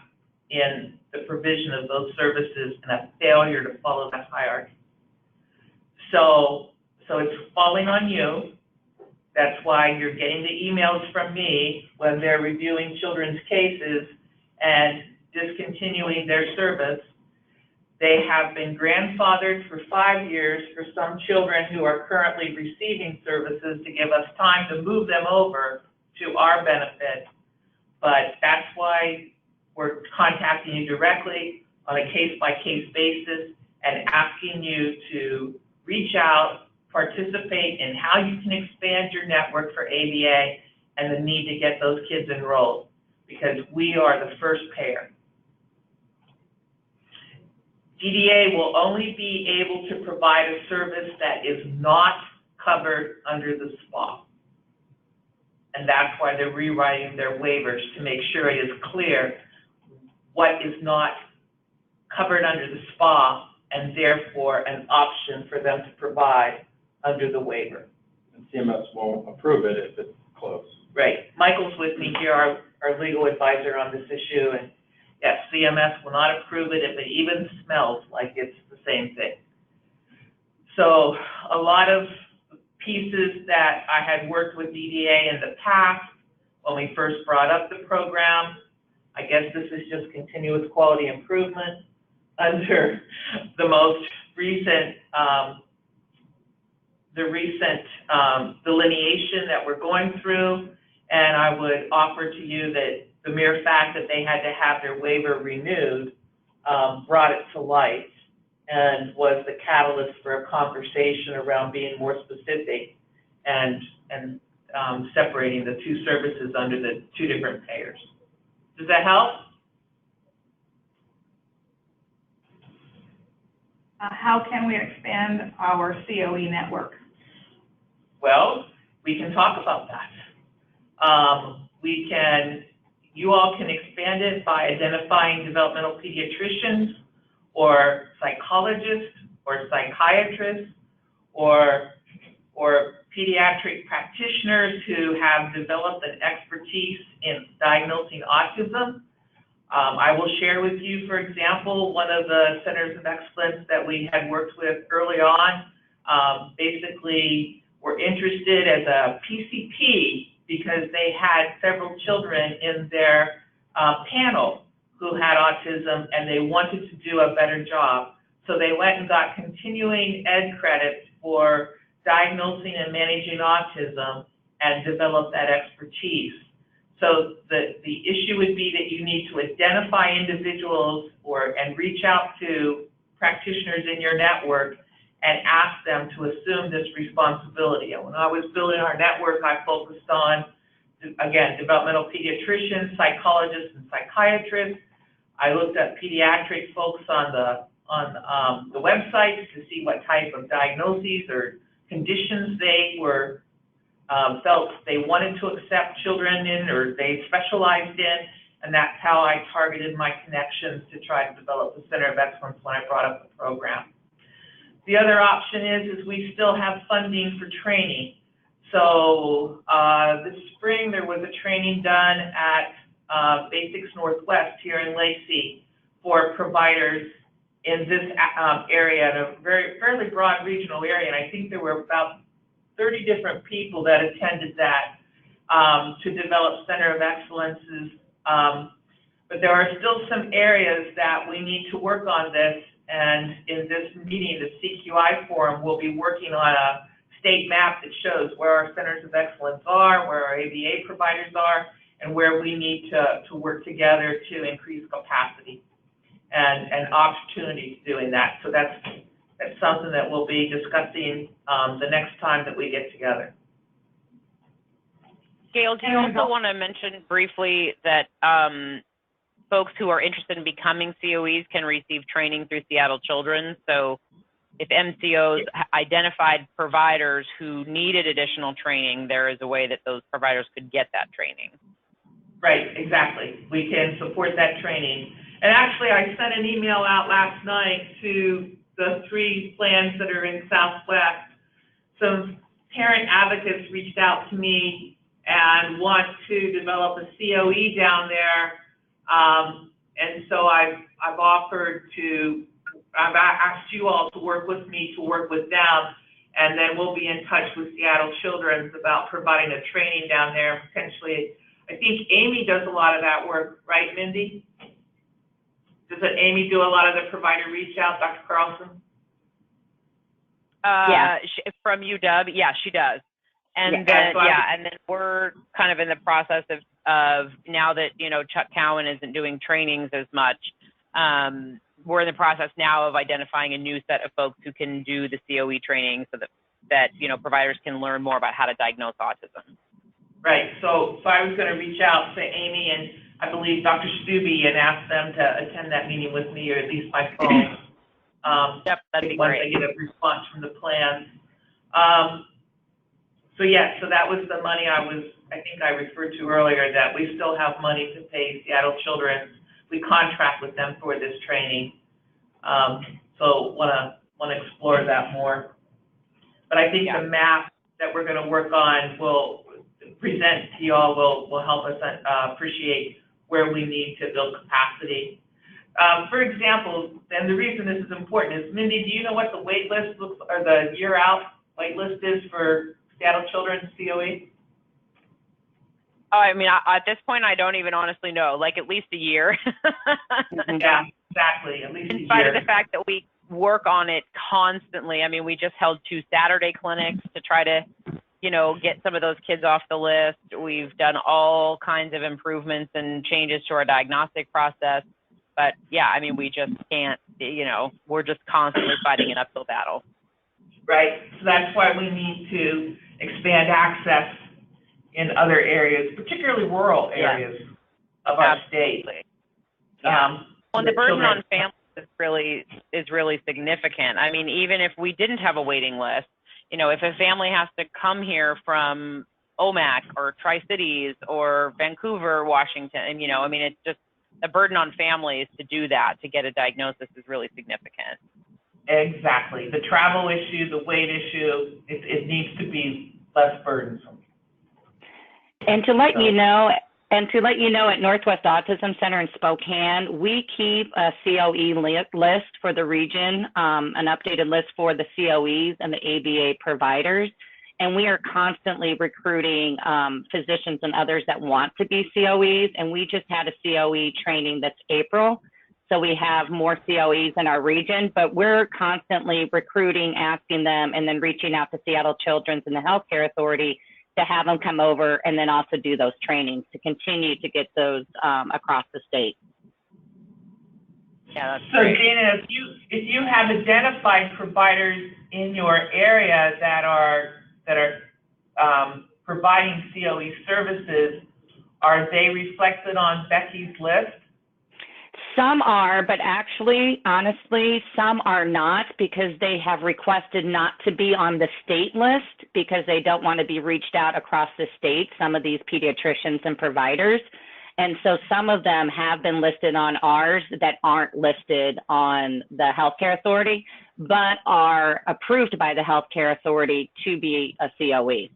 in the provision of those services and a failure to follow that hierarchy. So it's falling on you. That's why you're getting the emails from me when they're reviewing children's cases and discontinuing their service. They have been grandfathered for 5 years for some children who are currently receiving services to give us time to move them over to our benefit. But that's why we're contacting you directly on a case-by-case basis and asking you to reach out, participate in how you can expand your network for ABA and the need to get those kids enrolled, because we are the first payer. DDA will only be able to provide a service that is not covered under the SPA. And that's why they're rewriting their waivers to make sure it is clear what is not covered under the SPA and therefore an option for them to provide under the waiver. And CMS won't approve it if it's close. Right. Michael's with me here, our legal advisor on this issue, and yes, CMS will not approve it if it even smells like it's the same thing. So a lot of pieces that I had worked with DDA in the past when we first brought up the program, I guess this is just continuous quality improvement under the most recent delineation that we're going through. And I would offer to you that the mere fact that they had to have their waiver renewed brought it to light and was the catalyst for a conversation around being more specific and separating the two services under the two different payers. Does that help? How can we expand our COE network? Well, we can talk about that. You all can expand it by identifying developmental pediatricians or psychologists or psychiatrists or pediatric practitioners who have developed an expertise in diagnosing autism. I will share with you, for example, one of the centers of excellence that we had worked with early on, basically were interested as a PCP because they had several children in their panel who had autism and they wanted to do a better job. So they went and got continuing ed credits for diagnosing and managing autism and developed that expertise. So the issue would be that you need to identify individuals and reach out to practitioners in your network and ask them to assume this responsibility. And when I was building our network, I focused on, again, developmental pediatricians, psychologists, and psychiatrists. I looked at pediatric folks on the websites to see what type of diagnoses or conditions they were felt they wanted to accept children in or they specialized in, and that's how I targeted my connections to try to develop the Center of Excellence when I brought up the program. The other option is we still have funding for training. So this spring there was a training done at Basics Northwest here in Lacey for providers in this area, in a fairly broad regional area, and I think there were about 30 different people that attended that to develop Center of Excellences. But there are still some areas that we need to work on this, and in this meeting, the CQI forum, we'll be working on a state map that shows where our centers of excellence are, where our ABA providers are, and where we need to work together to increase capacity and opportunities doing that. So that's something that we'll be discussing the next time that we get together. Gail, do you also want to mention briefly that folks who are interested in becoming COEs can receive training through Seattle Children's? So if MCOs identified providers who needed additional training, there is a way that those providers could get that training. Right, exactly. We can support that training. And actually, I sent an email out last night to the 3 plans that are in Southwest. Some parent advocates reached out to me and want to develop a COE down there. And so I've asked you all to work with me to work with them, and then we'll be in touch with Seattle Children's about providing a training down there. Potentially, I think Amy does a lot of that work, right, Mindy? Doesn't Amy do a lot of the provider reach out, Dr. Carlson? Yeah. From UW, yeah, she does. And then, and then we're kind of in the process of now that, you know, Chuck Cowan isn't doing trainings as much, we're in the process now of identifying a new set of folks who can do the COE training so that you know, providers can learn more about how to diagnose autism. Right, so I was going to reach out to Amy and I believe Dr. Stubbe and ask them to attend that meeting with me, or at least by phone. Yep, that'd be great. Once I get a response from the plans. So yeah, so that was the money I think I referred to earlier, that we still have money to pay Seattle Children's. We contract with them for this training. So want to explore that more. But I think the map that we're going to work on will present to you all will help us appreciate where we need to build capacity. For example, and the reason this is important is, Mindy, do you know what the wait list looks, or the year out wait list is for Seattle Children's COE? Oh, I mean, at this point, I don't even honestly know, like at least a year. Yeah, exactly, at least a year. In spite of the fact that we work on it constantly. I mean, we just held 2 Saturday clinics to try to, you know, get some of those kids off the list. We've done all kinds of improvements and changes to our diagnostic process. But yeah, I mean, we just can't, you know, we're just constantly fighting an uphill battle. Right, so that's why we need to expand access in other areas, particularly rural areas of our state. Well, the burden on families is really significant. I mean, even if we didn't have a waiting list, you know, if a family has to come here from Omak or Tri-Cities or Vancouver, Washington, and, you know, I mean, it's just the burden on families to do that, to get a diagnosis, is really significant. Exactly. The travel issue, the wait issue, it needs to be less burdensome. And to let you know, at Northwest Autism Center in Spokane, we keep a COE list for the region, an updated list for the COEs and the ABA providers. And we are constantly recruiting physicians and others that want to be COEs. And we just had a COE training that's April. So we have more COEs in our region, but we're constantly recruiting, asking them, and then reaching out to Seattle Children's and the Healthcare Authority to have them come over and then also do those trainings to continue to get those across the state. Yeah, that's so great. Dana, if you have identified providers in your area that are providing COE services, are they reflected on Becky's list? Some are, but actually, honestly, some are not because they have requested not to be on the state list because they don't want to be reached out across the state, some of these pediatricians and providers. And so some of them have been listed on ours that aren't listed on the healthcare authority, but are approved by the healthcare authority to be a COE.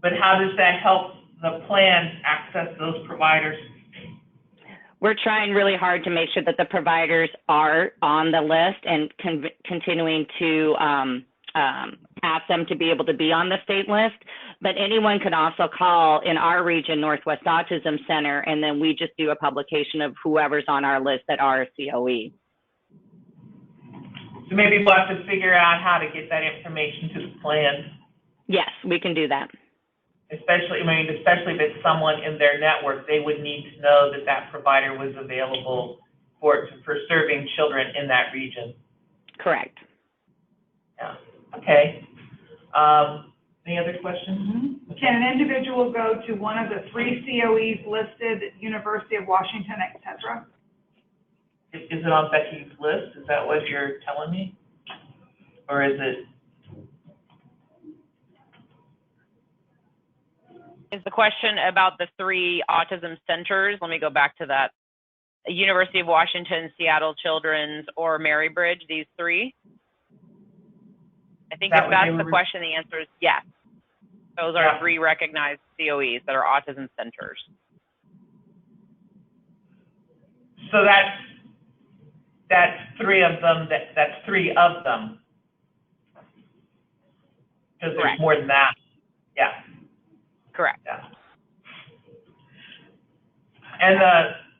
But how does that help the plan access those providers? We're trying really hard to make sure that the providers are on the list and continuing to ask them to be able to be on the state list. But anyone can also call in our region, Northwest Autism Center, and then we just do a publication of whoever's on our list that are a COE. So maybe we'll have to figure out how to get that information to the plan. Yes, we can do that. Especially if it's someone in their network, they would need to know that that provider was available for serving children in that region. Correct. Yeah. Okay. Any other questions? Mm-hmm. Okay. Can an individual go to one of the 3 COEs listed, University of Washington, etc.? Is it on Becky's list? Is that what you're telling me? Or is it? Is the question about the 3 autism centers? Let me go back to that. University of Washington, Seattle Children's, or Marybridge, these 3? I think if that's the question, the answer is yes. Those are 3 recognized COEs that are autism centers. So that's 3 of them. That's 3 of them. Because there's more than that. Yeah. Correct. Yeah. And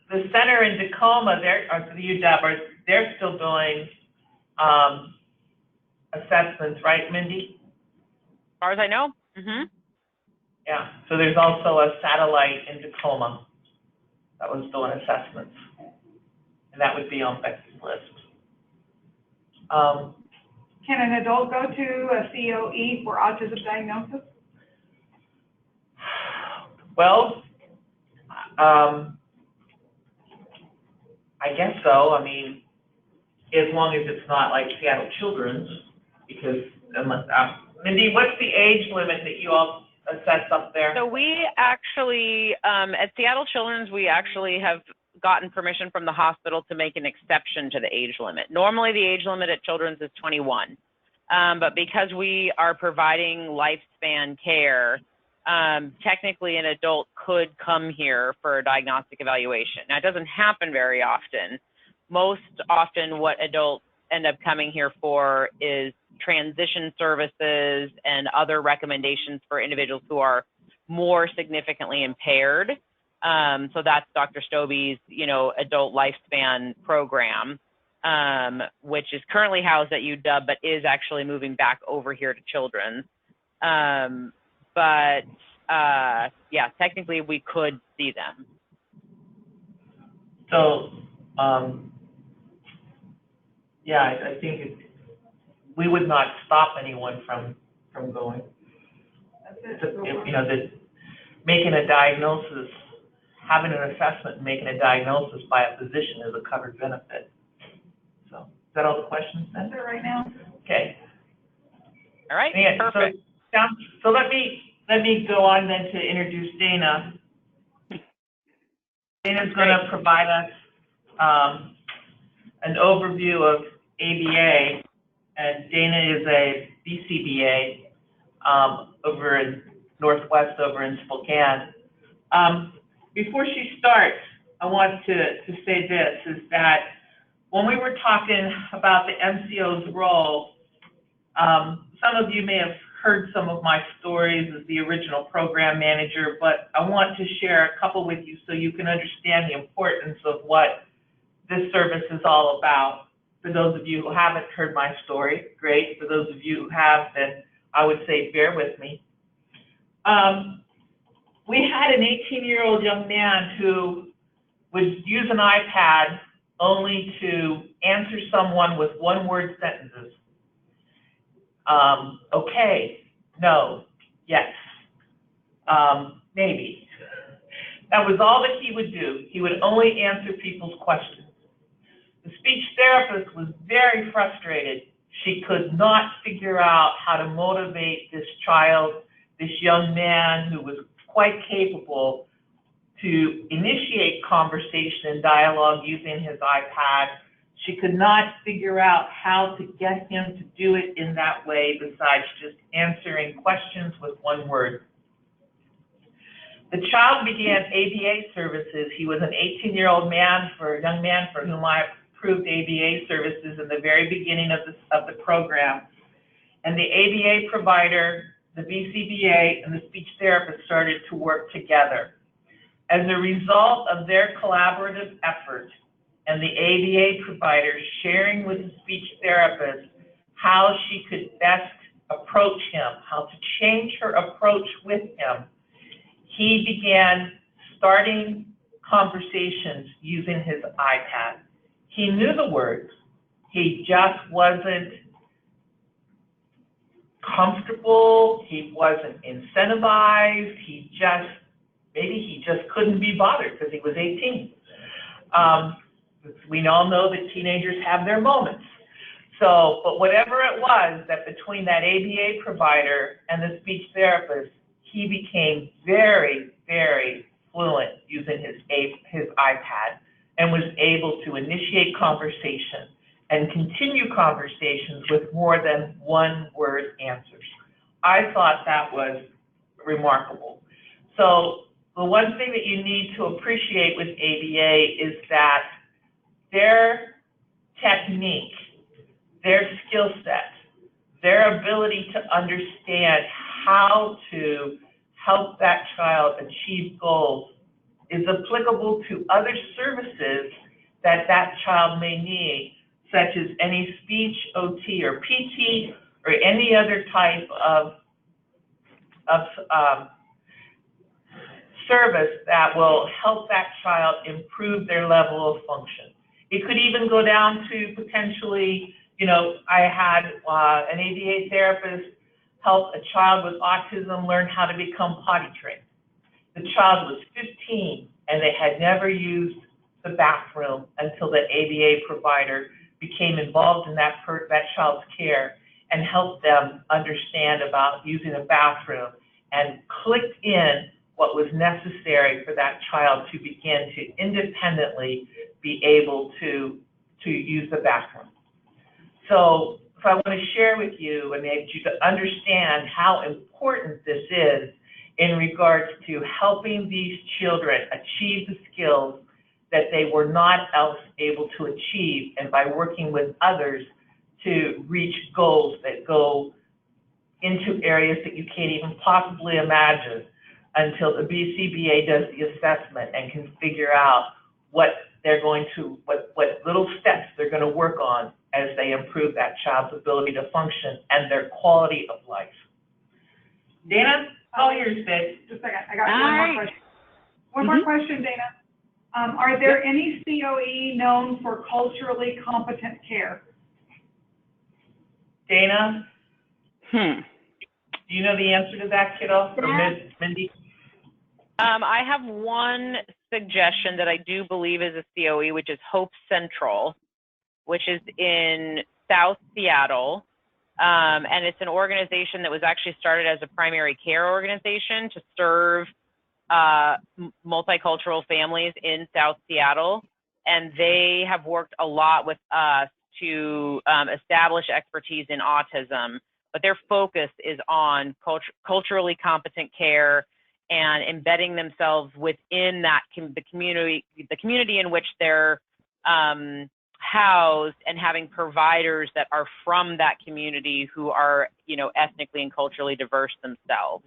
the center in Tacoma, the UW, they're still doing assessments, right, Mindy? As far as I know. Mm-hmm. Yeah. So there's also a satellite in Tacoma that was doing assessments, and that would be on Becky's list. Can an adult go to a COE for autism diagnosis? Well, I guess so. I mean, as long as it's not like Seattle Children's, because Mindy, what's the age limit that you all assess up there? So we actually, at Seattle Children's, we actually have gotten permission from the hospital to make an exception to the age limit. Normally the age limit at Children's is 21, but because we are providing lifespan care, technically an adult could come here for a diagnostic evaluation. Now, it doesn't happen very often. Most often what adults end up coming here for is transition services and other recommendations for individuals who are more significantly impaired. So that's Dr. Stobie's, adult lifespan program, which is currently housed at UW, but is actually moving back over here to Children's. But yeah, technically we could see them. So, yeah, I think we would not stop anyone from going. Making a diagnosis, having an assessment, and making a diagnosis by a physician is a covered benefit. So, is that all the questions then? That's it right now. Okay. All right. Yeah, Perfect. So let me go on then to introduce Dana. Dana's going to provide us an overview of ABA, and Dana is a BCBA over in Northwest, over in Spokane. Before she starts, I want to say this, is that when we were talking about the MCO's role, some of you may have heard some of my stories as the original program manager, but I want to share a couple with you so you can understand the importance of what this service is all about. For those of you who haven't heard my story, great. For those of you who have, then I would say bear with me. We had an 18-year-old young man who would use an iPad only to answer someone with one-word sentences. Okay, no, yes, maybe. That was all that he would do. He would only answer people's questions. The speech therapist was very frustrated. She could not figure out how to motivate this child, this young man who was quite capable, to initiate conversation and dialogue using his iPad. She could not figure out how to get him to do it in that way besides just answering questions with one word. The child began ABA services. He was an 18-year-old young man for whom I approved ABA services in the very beginning of the program. And the ABA provider, the BCBA, and the speech therapist started to work together. As a result of their collaborative effort and the ABA provider sharing with the speech therapist how she could best approach him, how to change her approach with him, he began starting conversations using his iPad. He knew the words. He just wasn't comfortable. He wasn't incentivized. Maybe he just couldn't be bothered because he was 18. We all know that teenagers have their moments. So, but whatever it was, that between that ABA provider and the speech therapist, he became very, very fluent using his iPad and was able to initiate conversation and continue conversations with more than one-word answers. I thought that was remarkable. So the one thing that you need to appreciate with ABA is that their technique, their skill set, their ability to understand how to help that child achieve goals is applicable to other services that that child may need, such as any speech, OT, or PT, or any other type of service that will help that child improve their level of function. It could even go down to potentially, I had an ABA therapist help a child with autism learn how to become potty trained. The child was 15 and they had never used the bathroom until the ABA provider became involved in that child's care and helped them understand about using a bathroom and clicked in what was necessary for that child to begin to independently be able to use the bathroom. So I want to share with you and need you to understand how important this is in regards to helping these children achieve the skills that they were not else able to achieve, and by working with others to reach goals that go into areas that you can't even possibly imagine until the BCBA does the assessment and can figure out what little steps they're going to work on as they improve that child's ability to function and their quality of life. Dana, all yours, babe. Just a second, I got one more question. One more question, Dana. Are there any COE known for culturally competent care? Dana? Do you know the answer to that, kiddo? Or Mindy? I have one suggestion that I do believe is a COE, which is Hope Central, which is in South Seattle. And it's an organization that was actually started as a primary care organization to serve multicultural families in South Seattle. And they have worked a lot with us to establish expertise in autism, but their focus is on culturally competent care and embedding themselves within that the community in which they're housed, and having providers that are from that community who are, ethnically and culturally diverse themselves.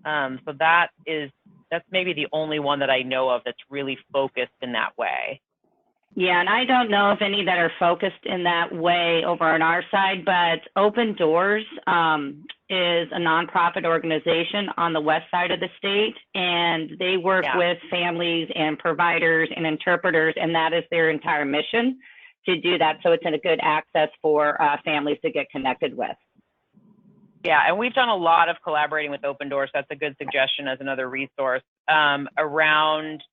So that's maybe the only one that I know of that's really focused in that way. Yeah, and I don't know of any that are focused in that way over on our side, but Open Doors is a nonprofit organization on the west side of the state, and they work with families and providers and interpreters, and that is their entire mission to do that. So it's a good access for families to get connected with. Yeah, and we've done a lot of collaborating with Open Doors. That's a good suggestion as another resource. around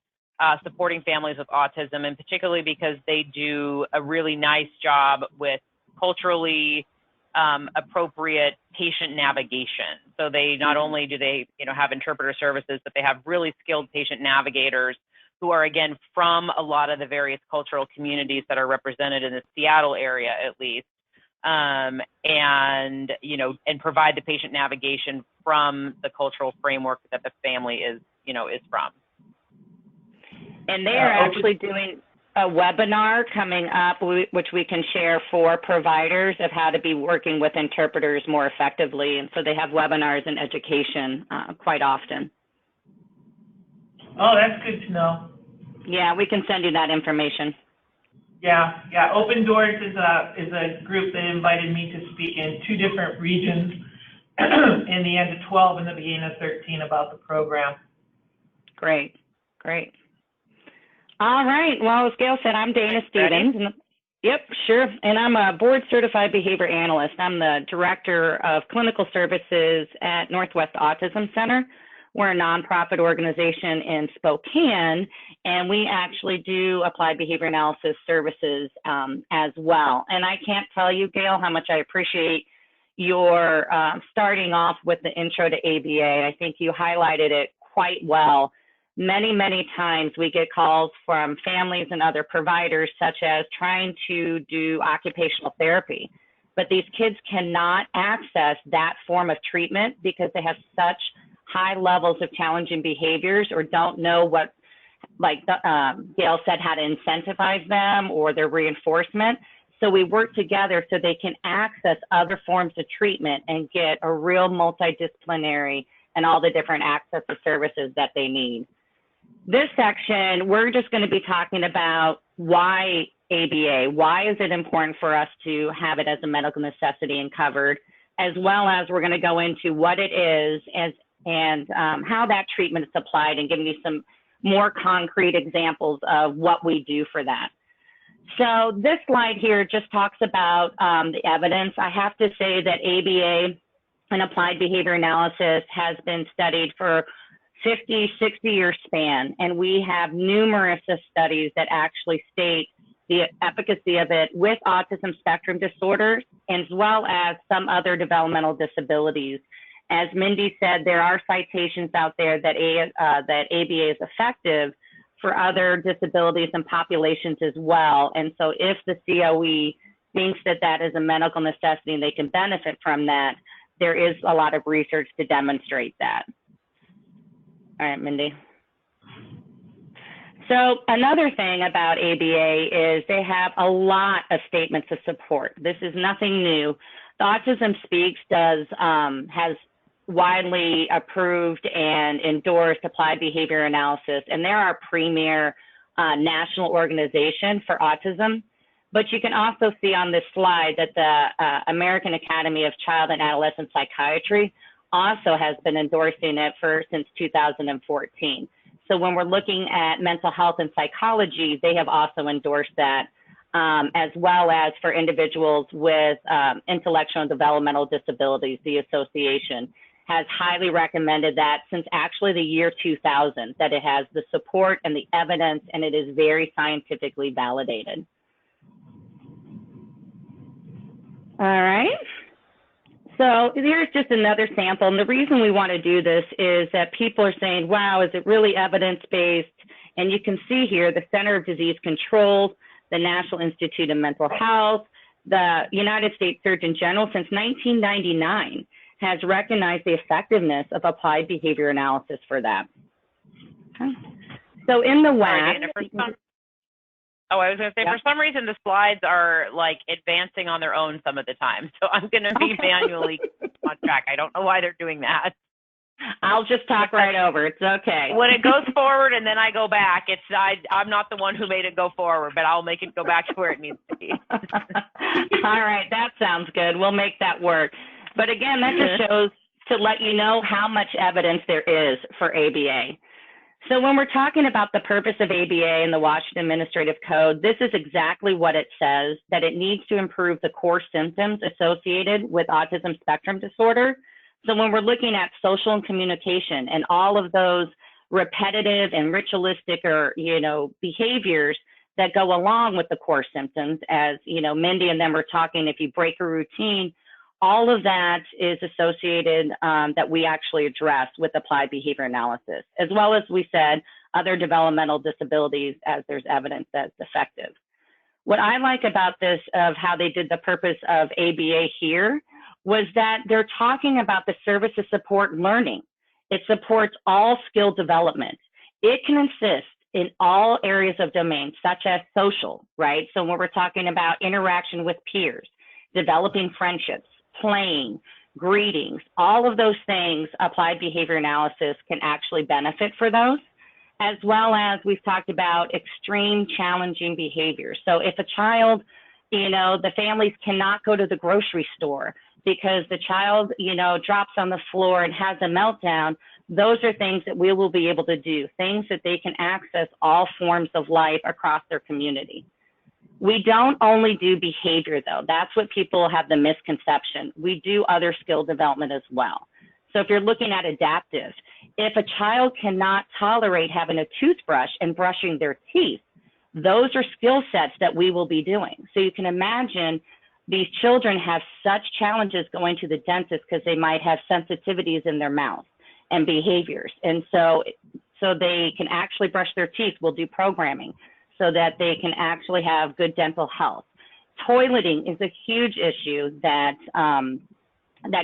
supporting families with autism, and particularly because they do a really nice job with culturally appropriate patient navigation. So they not only do they, have interpreter services, but they have really skilled patient navigators who are, again, from a lot of the various cultural communities that are represented in the Seattle area, at least, and provide the patient navigation from the cultural framework that the family is from. And they are actually doing a webinar coming up, which we can share for providers of how to be working with interpreters more effectively. And so they have webinars and education quite often. Oh, that's good to know. Yeah, we can send you that information. Yeah. Open Doors is a group that invited me to speak in 2 different regions in the end of 12 and the beginning of 13 about the program. Great. All right. Well, as Gail said, I'm Dana Stevens. Yep, sure. And I'm a board certified behavior analyst. I'm the director of clinical services at Northwest Autism Center. We're a nonprofit organization in Spokane, and we actually do applied behavior analysis services as well. And I can't tell you, Gail, how much I appreciate your starting off with the intro to ABA. I think you highlighted it quite well. Many times we get calls from families and other providers, such as trying to do occupational therapy, but these kids cannot access that form of treatment because they have such high levels of challenging behaviors or don't know what, like Gail said, how to incentivize them or their reinforcement. So we work together so they can access other forms of treatment and get a real multidisciplinary and all the different access to services that they need. This section, we're just going to be talking about why ABA, why is it important for us to have it as a medical necessity and covered, as well as we're going to go into what it is and how that treatment is applied and giving you some more concrete examples of what we do for that. So this slide here just talks about the evidence. I have to say that ABA and applied behavior analysis has been studied for 50, 60-year span, and we have numerous studies that actually state the efficacy of it with autism spectrum disorders, as well as some other developmental disabilities. As Mindy said, there are citations out there that ABA is effective for other disabilities and populations as well. And so if the COE thinks that that is a medical necessity and they can benefit from that, there is a lot of research to demonstrate that. All right, Mindy. So another thing about ABA is they have a lot of statements of support. This is nothing new. The Autism Speaks has widely approved and endorsed applied behavior analysis, and they're our premier national organization for autism. But you can also see on this slide that the American Academy of Child and Adolescent Psychiatry also has been endorsing it since 2014. So when we're looking at mental health and psychology, they have also endorsed that, as well as for individuals with intellectual and developmental disabilities. The association has highly recommended that since actually the year 2000, that it has the support and the evidence, and it is very scientifically validated. All right. So here's just another sample. And the reason we want to do this is that people are saying, wow, is it really evidence-based? And you can see here the Center of Disease Control, the National Institute of Mental Health, the United States Surgeon General since 1999 has recognized the effectiveness of applied behavior analysis for that. Okay. So in the WAC, I was going to say, for some reason, the slides are like advancing on their own some of the time. So I'm going to be manually on track. I don't know why they're doing that. I'll just talk right over. It's okay. When it goes forward and then I go back, I'm not the one who made it go forward, but I'll make it go back to where it needs to be. All right. That sounds good. We'll make that work. But again, that just shows to let you know how much evidence there is for ABA. So when we're talking about the purpose of ABA and the Washington Administrative Code, this is exactly what it says, that it needs to improve the core symptoms associated with autism spectrum disorder. So when we're looking at social and communication and all of those repetitive and ritualistic or, behaviors that go along with the core symptoms. As, Mindy and them were talking, if you break a routine, all of that is associated that we actually address with applied behavior analysis, as well as we said, other developmental disabilities as there's evidence that's effective. What I like about this of how they did the purpose of ABA here was that they're talking about the services support learning. It supports all skill development. It can assist in all areas of domain, such as social, right? So when we're talking about interaction with peers, developing friendships, playing, greetings, all of those things, applied behavior analysis can actually benefit for those, as well as we've talked about extreme challenging behaviors. So if a child, the families cannot go to the grocery store because the child, drops on the floor and has a meltdown, those are things that we will be able to do, things that they can access all forms of life across their community. We don't only do behavior though. That's what people have the misconception. We do other skill development as well. So if you're looking at adaptive, if a child cannot tolerate having a toothbrush and brushing their teeth, those are skill sets that we will be doing. So you can imagine these children have such challenges going to the dentist because they might have sensitivities in their mouth and behaviors. And so they can actually brush their teeth. We'll do programming so that they can actually have good dental health. Toileting is a huge issue that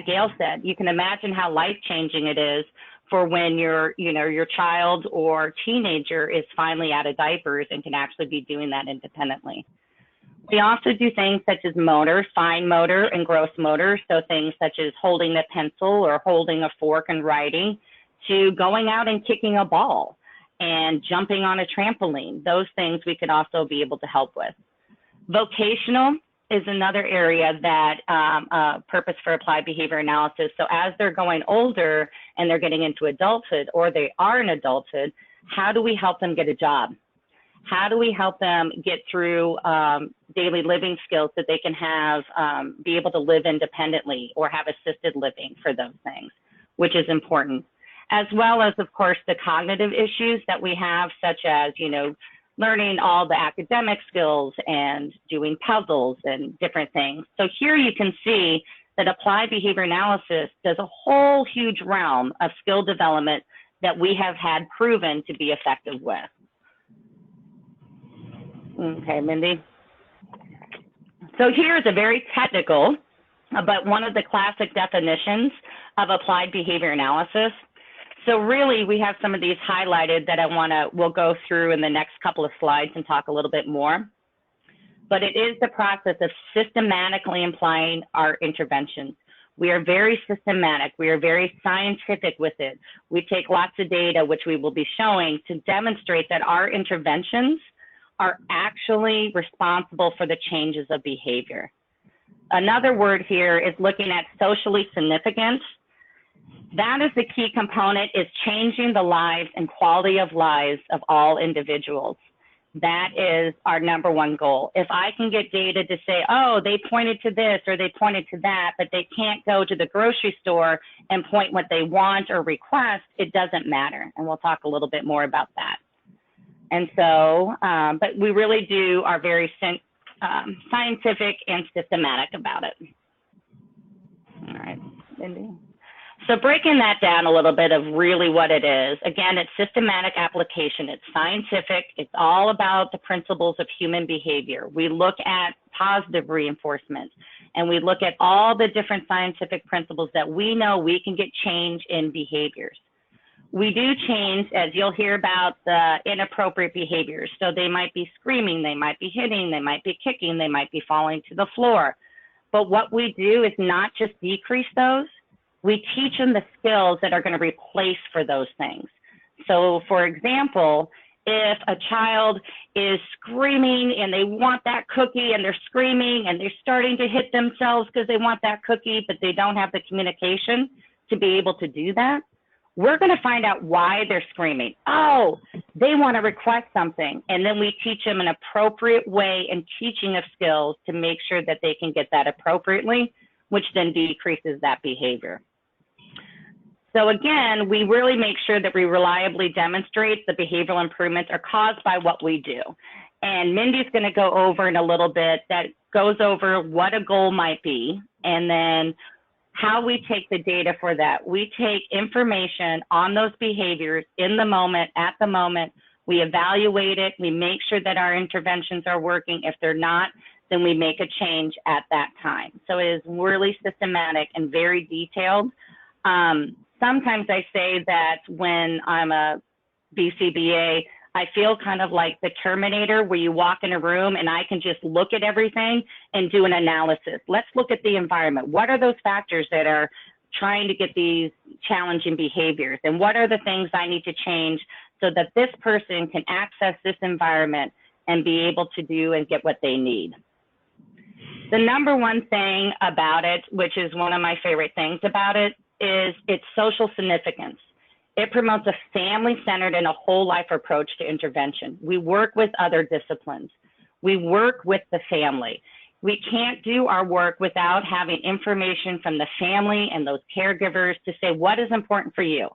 Gail said. You can imagine how life-changing it is for when your child or teenager is finally out of diapers and can actually be doing that independently. We also do things such as motor, fine motor and gross motor. So things such as holding a pencil or holding a fork and writing, to going out and kicking a ball and jumping on a trampoline. Those things we could also be able to help with. Vocational is another area that purpose for applied behavior analysis. So as they're going older and they're getting into adulthood, or they are in adulthood, how do we help them get a job? How do we help them get through daily living skills that they can have, be able to live independently or have assisted living for those things, which is important. As well as, of course, the cognitive issues that we have, such as, learning all the academic skills and doing puzzles and different things. So here you can see that applied behavior analysis does a whole huge realm of skill development that we have had proven to be effective with. Okay, Mindy. So here's a very technical, but one of the classic definitions of applied behavior analysis. So really, we have some of these highlighted that we'll go through in the next couple of slides and talk a little bit more. But it is the process of systematically applying our interventions. We are very systematic. We are very scientific with it. We take lots of data, which we will be showing, to demonstrate that our interventions are actually responsible for the changes of behavior. Another word here is looking at socially significant. That is the key component, is changing the lives and quality of lives of all individuals. That is our number one goal. If I can get data to say, oh, they pointed to this or they pointed to that, but they can't go to the grocery store and point what they want or request, it doesn't matter. And we'll talk a little bit more about that. And so, but we really are very scientific and systematic about it. All right, Mindy. So breaking that down a little bit of really what it is, again, it's systematic application, it's scientific, it's all about the principles of human behavior. We look at positive reinforcement, and we look at all the different scientific principles that we know we can get change in behaviors. We do change, as you'll hear about, the inappropriate behaviors. So they might be screaming, they might be hitting, they might be kicking, they might be falling to the floor. But what we do is not just decrease those, we teach them the skills that are going to replace for those things. So for example, if a child is screaming and they want that cookie and they're screaming and they're starting to hit themselves because they want that cookie, but they don't have the communication to be able to do that, we're going to find out why they're screaming. Oh, they want to request something. And then we teach them an appropriate way in teaching of skills to make sure that they can get that appropriately, which then decreases that behavior. So again, we really make sure that we reliably demonstrate the behavioral improvements are caused by what we do. And Mindy's going to go over in a little bit that goes over what a goal might be, and then how we take the data for that. We take information on those behaviors in the moment, at the moment. We evaluate it. We make sure that our interventions are working. If they're not, then we make a change at that time. So it is really systematic and very detailed. Sometimes I say that when I'm a BCBA, I feel kind of like the Terminator, where you walk in a room and I can just look at everything and do an analysis. Let's look at the environment. What are those factors that are trying to get these challenging behaviors? And what are the things I need to change so that this person can access this environment and be able to do and get what they need? The number one thing about it, which is one of my favorite things about it, is its social significance. It promotes a family-centered and a whole life approach to intervention. We work with other disciplines. We work with the family. We can't do our work without having information from the family and those caregivers to say, what is important for you?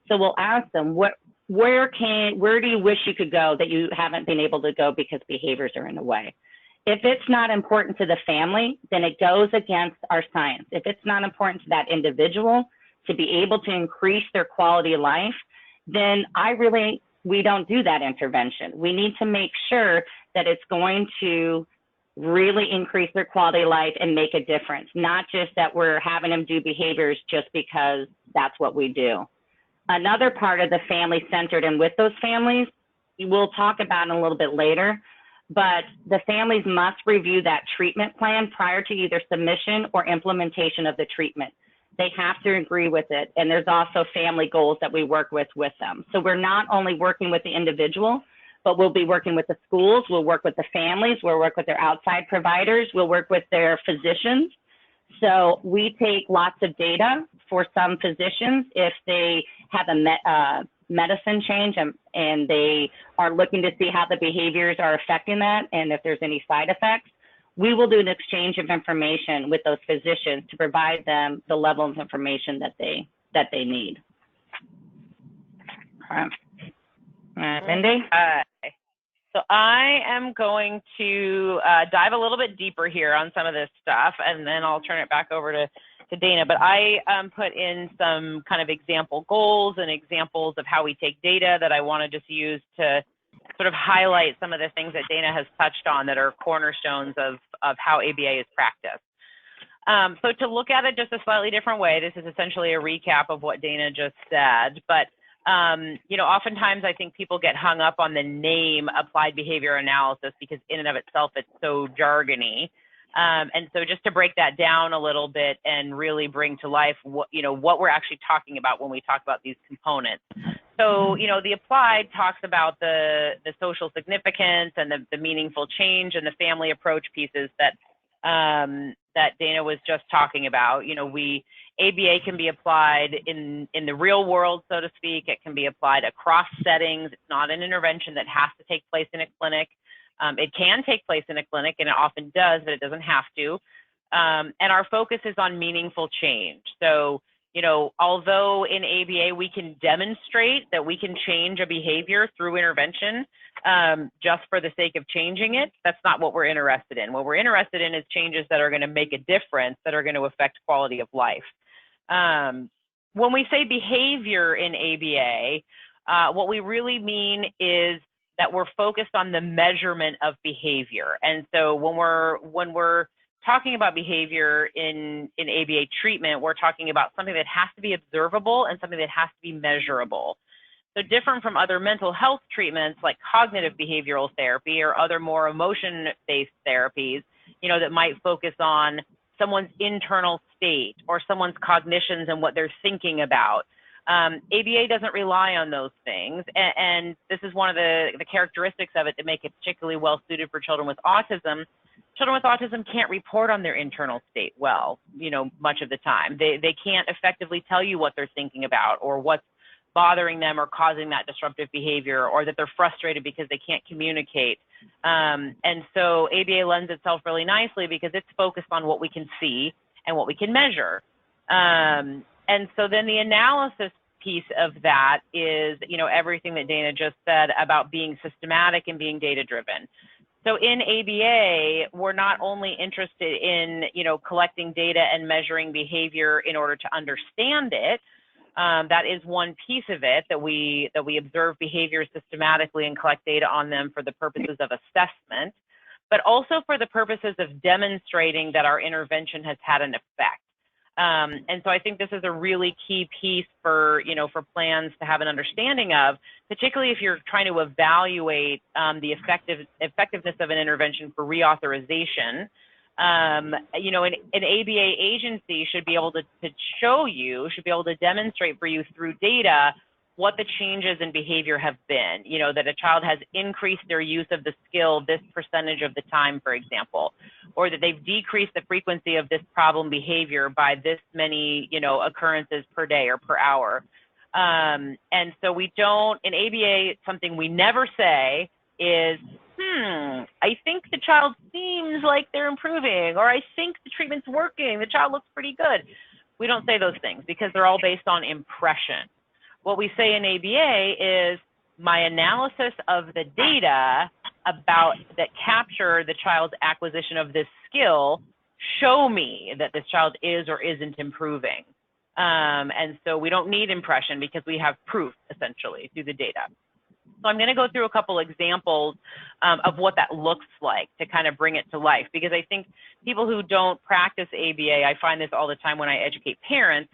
So we'll ask them, where do you wish you could go that you haven't been able to go because behaviors are in the way? If it's not important to the family, then it goes against our science. If it's not important to that individual to be able to increase their quality of life, then we don't do that intervention. We need to make sure that it's going to really increase their quality of life and make a difference, not just that we're having them do behaviors just because that's what we do. Another part of the family-centered and with those families, we'll talk about in a little bit later, but the families must review that treatment plan prior to either submission or implementation of the treatment. They have to agree with it. And there's also family goals that we work with them. So we're not only working with the individual, but we'll be working with the schools, we'll work with the families, we'll work with their outside providers, we'll work with their physicians. So we take lots of data for some physicians if they have a medicine change and they are looking to see how the behaviors are affecting that and if there's any side effects. We will do an exchange of information with those physicians to provide them the level of information that they need. Mindy? So I am going to dive a little bit deeper here on some of this stuff, and then I'll turn it back over to Dana. But I put in some kind of example goals and examples of how we take data that I want to just use to sort of highlight some of the things that Dana has touched on that are cornerstones of how ABA is practiced. So to look at it just a slightly different way, this is essentially a recap of what Dana just said, but you know, oftentimes I think people get hung up on the name applied behavior analysis because in and of itself it's so jargony. And so just to break that down a little bit and really bring to life what, you know, what we're actually talking about when we talk about these components. So, you know, the applied talks about the social significance and the meaningful change and the family approach pieces that that Dana was just talking about. You know, ABA can be applied in the real world, so to speak. It can be applied across settings. It's not an intervention that has to take place in a clinic. It can take place in a clinic, and it often does, but it doesn't have to. And our focus is on meaningful change. So, you know, although in ABA we can demonstrate that we can change a behavior through intervention just for the sake of changing it, that's not what we're interested in. What we're interested in is changes that are going to make a difference, that are going to affect quality of life. When we say behavior in ABA, what we really mean is that we're focused on the measurement of behavior. And so when we're talking about behavior in ABA treatment, we're talking about something that has to be observable and something that has to be measurable. So different from other mental health treatments like cognitive behavioral therapy or other more emotion-based therapies, you know, that might focus on someone's internal state or someone's cognitions and what they're thinking about. ABA doesn't rely on those things, and this is one of the characteristics of it that make it particularly well suited for children with autism. Children with autism can't report on their internal state well, you know, much of the time. They can't effectively tell you what they're thinking about or what's bothering them or causing that disruptive behavior, or that they're frustrated because they can't communicate. And so ABA lends itself really nicely because it's focused on what we can see and what we can measure. And so then the analysis piece of that is, you know, everything that Dana just said about being systematic and being data-driven. So in ABA, we're not only interested in, you know, collecting data and measuring behavior in order to understand it. That is one piece of it, that we observe behavior systematically and collect data on them for the purposes of assessment, but also for the purposes of demonstrating that our intervention has had an effect. And so I think this is a really key piece for, you know, for plans to have an understanding of, particularly if you're trying to evaluate the effectiveness of an intervention for reauthorization. You know, an ABA agency should be able to show you, should be able to demonstrate for you through data what the changes in behavior have been, you know, that a child has increased their use of the skill this percentage of the time, for example, or that they've decreased the frequency of this problem behavior by this many, you know, occurrences per day or per hour. And so we don't, in ABA, something we never say is, I think the child seems like they're improving, or I think the treatment's working, the child looks pretty good. We don't say those things because they're all based on impression. What we say in ABA is my analysis of the data about that capture the child's acquisition of this skill show me that this child is or isn't improving. And so we don't need impression because we have proof essentially through the data. So I'm going to go through a couple examples of what that looks like to kind of bring it to life, because I think people who don't practice ABA, I find this all the time when I educate parents,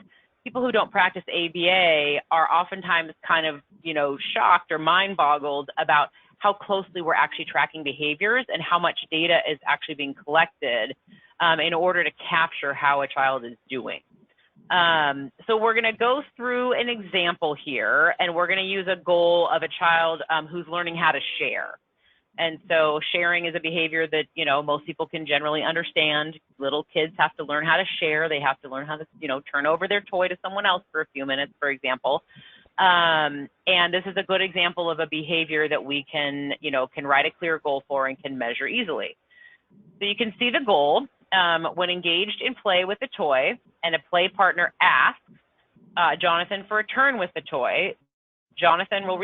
people who don't practice ABA are oftentimes kind of, you know, shocked or mind boggled about how closely we're actually tracking behaviors and how much data is actually being collected in order to capture how a child is doing. So we're going to go through an example here, and we're going to use a goal of a child who's learning how to share. And so sharing is a behavior that, you know, most people can generally understand. Little kids have to learn how to share. They have to learn how to, you know, turn over their toy to someone else for a few minutes, for example. And this is a good example of a behavior that we can, you know, can write a clear goal for and can measure easily. So you can see the goal. When engaged in play with the toy and a play partner asks Jonathan for a turn with the toy, Jonathan will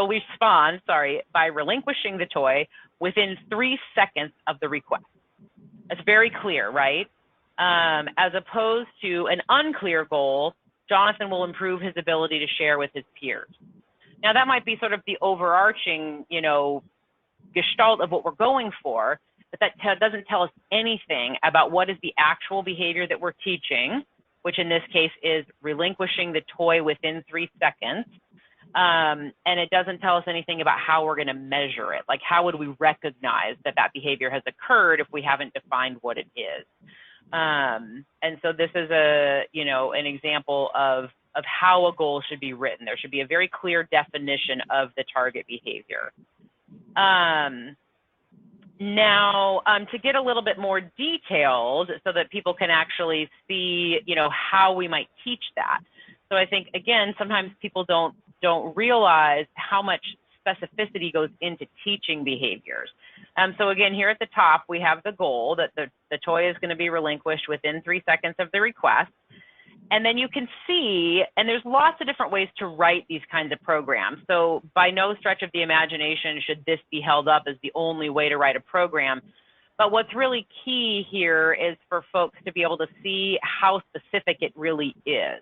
respond, by relinquishing the toy within 3 seconds of the request. That's very clear, right? As opposed to an unclear goal, Jonathan will improve his ability to share with his peers. Now that might be sort of the overarching, you know, gestalt of what we're going for, but that doesn't tell us anything about what is the actual behavior that we're teaching, which in this case is relinquishing the toy within 3 seconds. And it doesn't tell us anything about how we're going to measure it. Like, how would we recognize that that behavior has occurred if we haven't defined what it is? And so this is an example of how a goal should be written. There should be a very clear definition of the target behavior. Now, to get a little bit more detailed so that people can actually see, you know, how we might teach that. So I think, again, sometimes people don't realize how much specificity goes into teaching behaviors. So again, here at the top, we have the goal that the toy is going to be relinquished within 3 seconds of the request. And then you can see, and there's lots of different ways to write these kinds of programs. So by no stretch of the imagination should this be held up as the only way to write a program. But what's really key here is for folks to be able to see how specific it really is.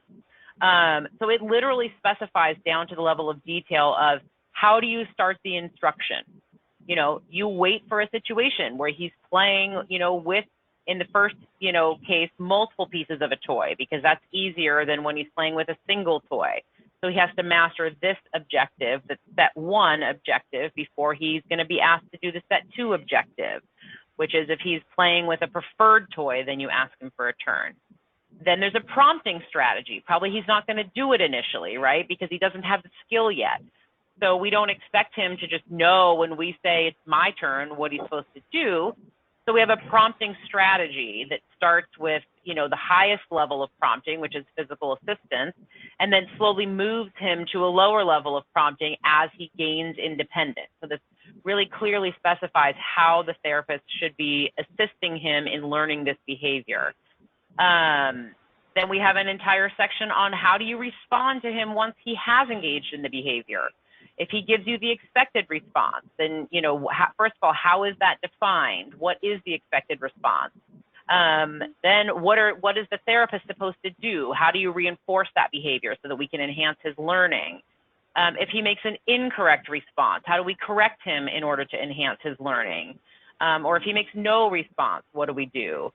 So it literally specifies down to the level of detail of how do you start the instruction? You know, you wait for a situation where he's playing, you know, with, in the first, you know, case, multiple pieces of a toy, because that's easier than when he's playing with a single toy. So he has to master this objective, the set 1 objective, before he's going to be asked to do the set 2 objective, which is if he's playing with a preferred toy, then you ask him for a turn. Then there's a prompting strategy. Probably he's not going to do it initially, right? Because he doesn't have the skill yet. So we don't expect him to just know when we say it's my turn what he's supposed to do. So we have a prompting strategy that starts with, you know, the highest level of prompting, which is physical assistance, and then slowly moves him to a lower level of prompting as he gains independence. So this really clearly specifies how the therapist should be assisting him in learning this behavior. Then we have an entire section on how do you respond to him once he has engaged in the behavior. If he gives you the expected response, then, you know, first of all, how is that defined? What is the expected response? Then what is the therapist supposed to do? How do you reinforce that behavior so that we can enhance his learning? If he makes an incorrect response, how do we correct him in order to enhance his learning? Or if he makes no response, what do we do?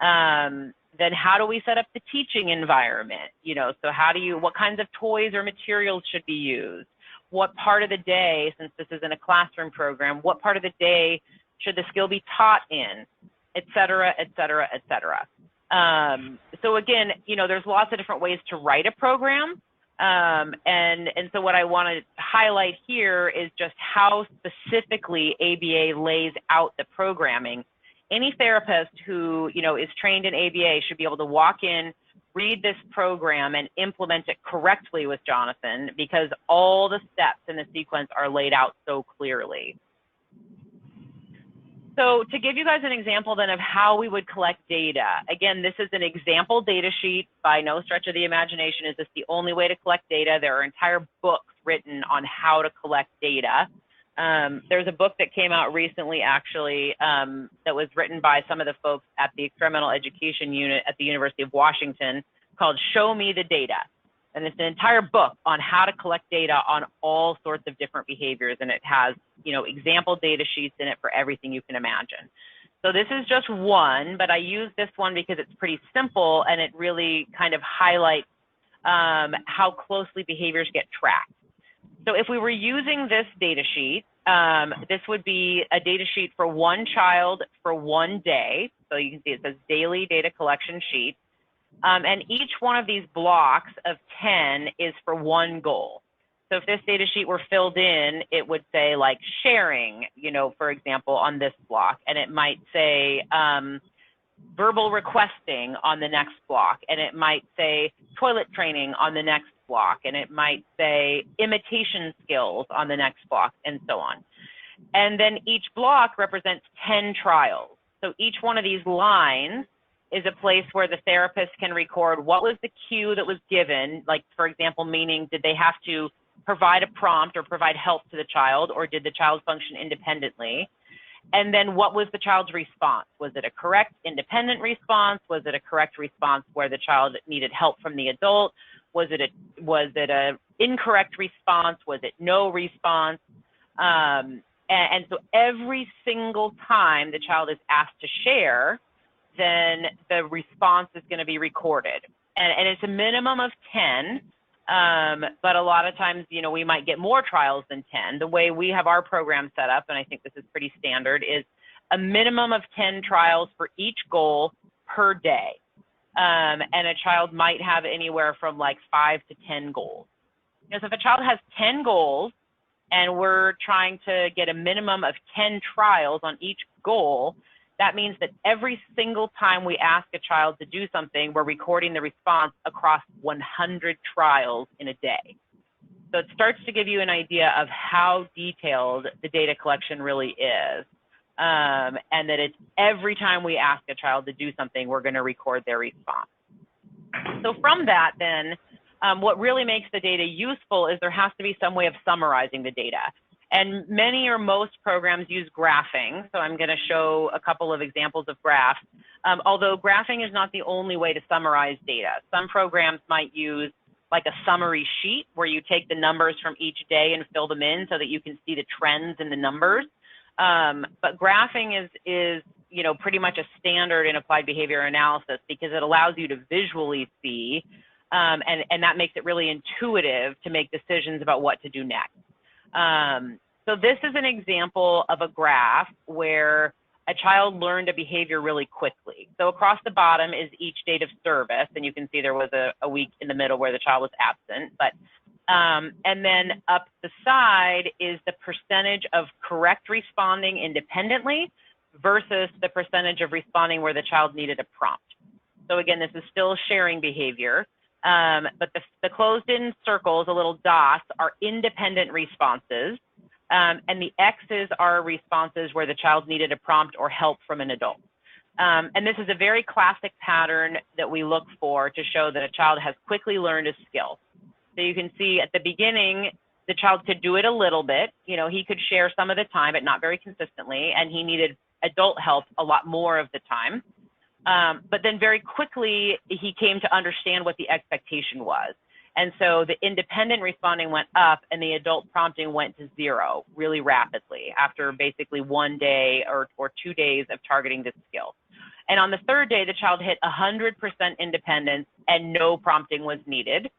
Then how do we set up the teaching environment? You know, so what kinds of toys or materials should be used? What part of the day, since this isn't a classroom program, what part of the day should the skill be taught in, et cetera, et cetera, et cetera. So again, you know, there's lots of different ways to write a program. And so what I want to highlight here is just how specifically ABA lays out the programming. Any therapist who, you know, is trained in ABA should be able to walk in, read this program, and implement it correctly with Jonathan, because all the steps in the sequence are laid out so clearly. So to give you guys an example then of how we would collect data, again, this is an example data sheet. By no stretch of the imagination is this the only way to collect data. There are entire books written on how to collect data. There's a book that came out recently, actually, that was written by some of the folks at the Experimental Education Unit at the University of Washington called Show Me the Data. And it's an entire book on how to collect data on all sorts of different behaviors. And it has, you know, example data sheets in it for everything you can imagine. So this is just one, but I use this one because it's pretty simple and it really kind of highlights how closely behaviors get tracked. So if we were using this data sheet, this would be a data sheet for one child for one day. So you can see it says daily data collection sheet. And each one of these blocks of 10 is for one goal. So if this data sheet were filled in, it would say like sharing, you know, for example, on this block, and it might say verbal requesting on the next block, and it might say toilet training on the next block, and it might say imitation skills on the next block, and so on. And then each block represents 10 trials. So each one of these lines is a place where the therapist can record what was the cue that was given, like, for example, meaning did they have to provide a prompt or provide help to the child, or did the child function independently? And then what was the child's response? Was it a correct independent response? Was it a correct response where the child needed help from the adult? Was it a incorrect response? Was it no response? And so every single time the child is asked to share, then the response is going to be recorded. And it's a minimum of 10, but a lot of times, you know, we might get more trials than 10. The way we have our program set up, and I think this is pretty standard, is a minimum of 10 trials for each goal per day. And a child might have anywhere from like 5 to 10 goals. You know, so if a child has 10 goals and we're trying to get a minimum of 10 trials on each goal, that means that every single time we ask a child to do something, we're recording the response across 100 trials in a day. So it starts to give you an idea of how detailed the data collection really is. And that it's every time we ask a child to do something, we're going to record their response. So from that, then, what really makes the data useful is there has to be some way of summarizing the data. And many or most programs use graphing. So I'm going to show a couple of examples of graphs. Although graphing is not the only way to summarize data. Some programs might use like a summary sheet where you take the numbers from each day and fill them in so that you can see the trends in the numbers. But graphing is, you know, pretty much a standard in applied behavior analysis because it allows you to visually see, and that makes it really intuitive to make decisions about what to do next. So this is an example of a graph where a child learned a behavior really quickly. So across the bottom is each date of service, and you can see there was a week in the middle where the child was absent. But and then up the side is the percentage of correct responding independently versus the percentage of responding where the child needed a prompt. So again, this is still sharing behavior, but the closed-in circles, the little dots, are independent responses, and the X's are responses where the child needed a prompt or help from an adult. And this is a very classic pattern that we look for to show that a child has quickly learned a skill. So you can see at the beginning, the child could do it a little bit. You know, he could share some of the time, but not very consistently, and he needed adult help a lot more of the time. But then very quickly, he came to understand what the expectation was. And so the independent responding went up and the adult prompting went to 0 really rapidly after basically 1 day or 2 days of targeting this skill. And on the 3rd day, the child hit 100% independence and no prompting was needed.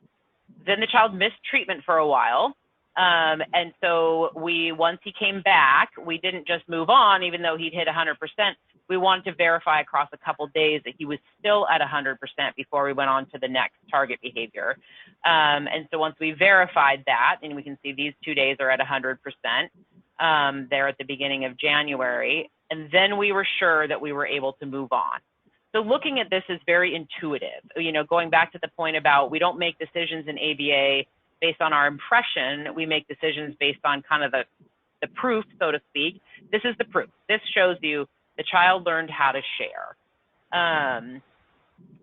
Then the child missed treatment for a while. And so once he came back, we didn't just move on, even though he'd hit 100%. We wanted to verify across a couple days that he was still at 100% before we went on to the next target behavior. And so once we verified that, and we can see these 2 days are at 100%, there at the beginning of January, and then we were sure that we were able to move on. So looking at this is very intuitive. You know, going back to the point about we don't make decisions in ABA based on our impression, we make decisions based on kind of the proof, so to speak. This is the proof. This shows you the child learned how to share.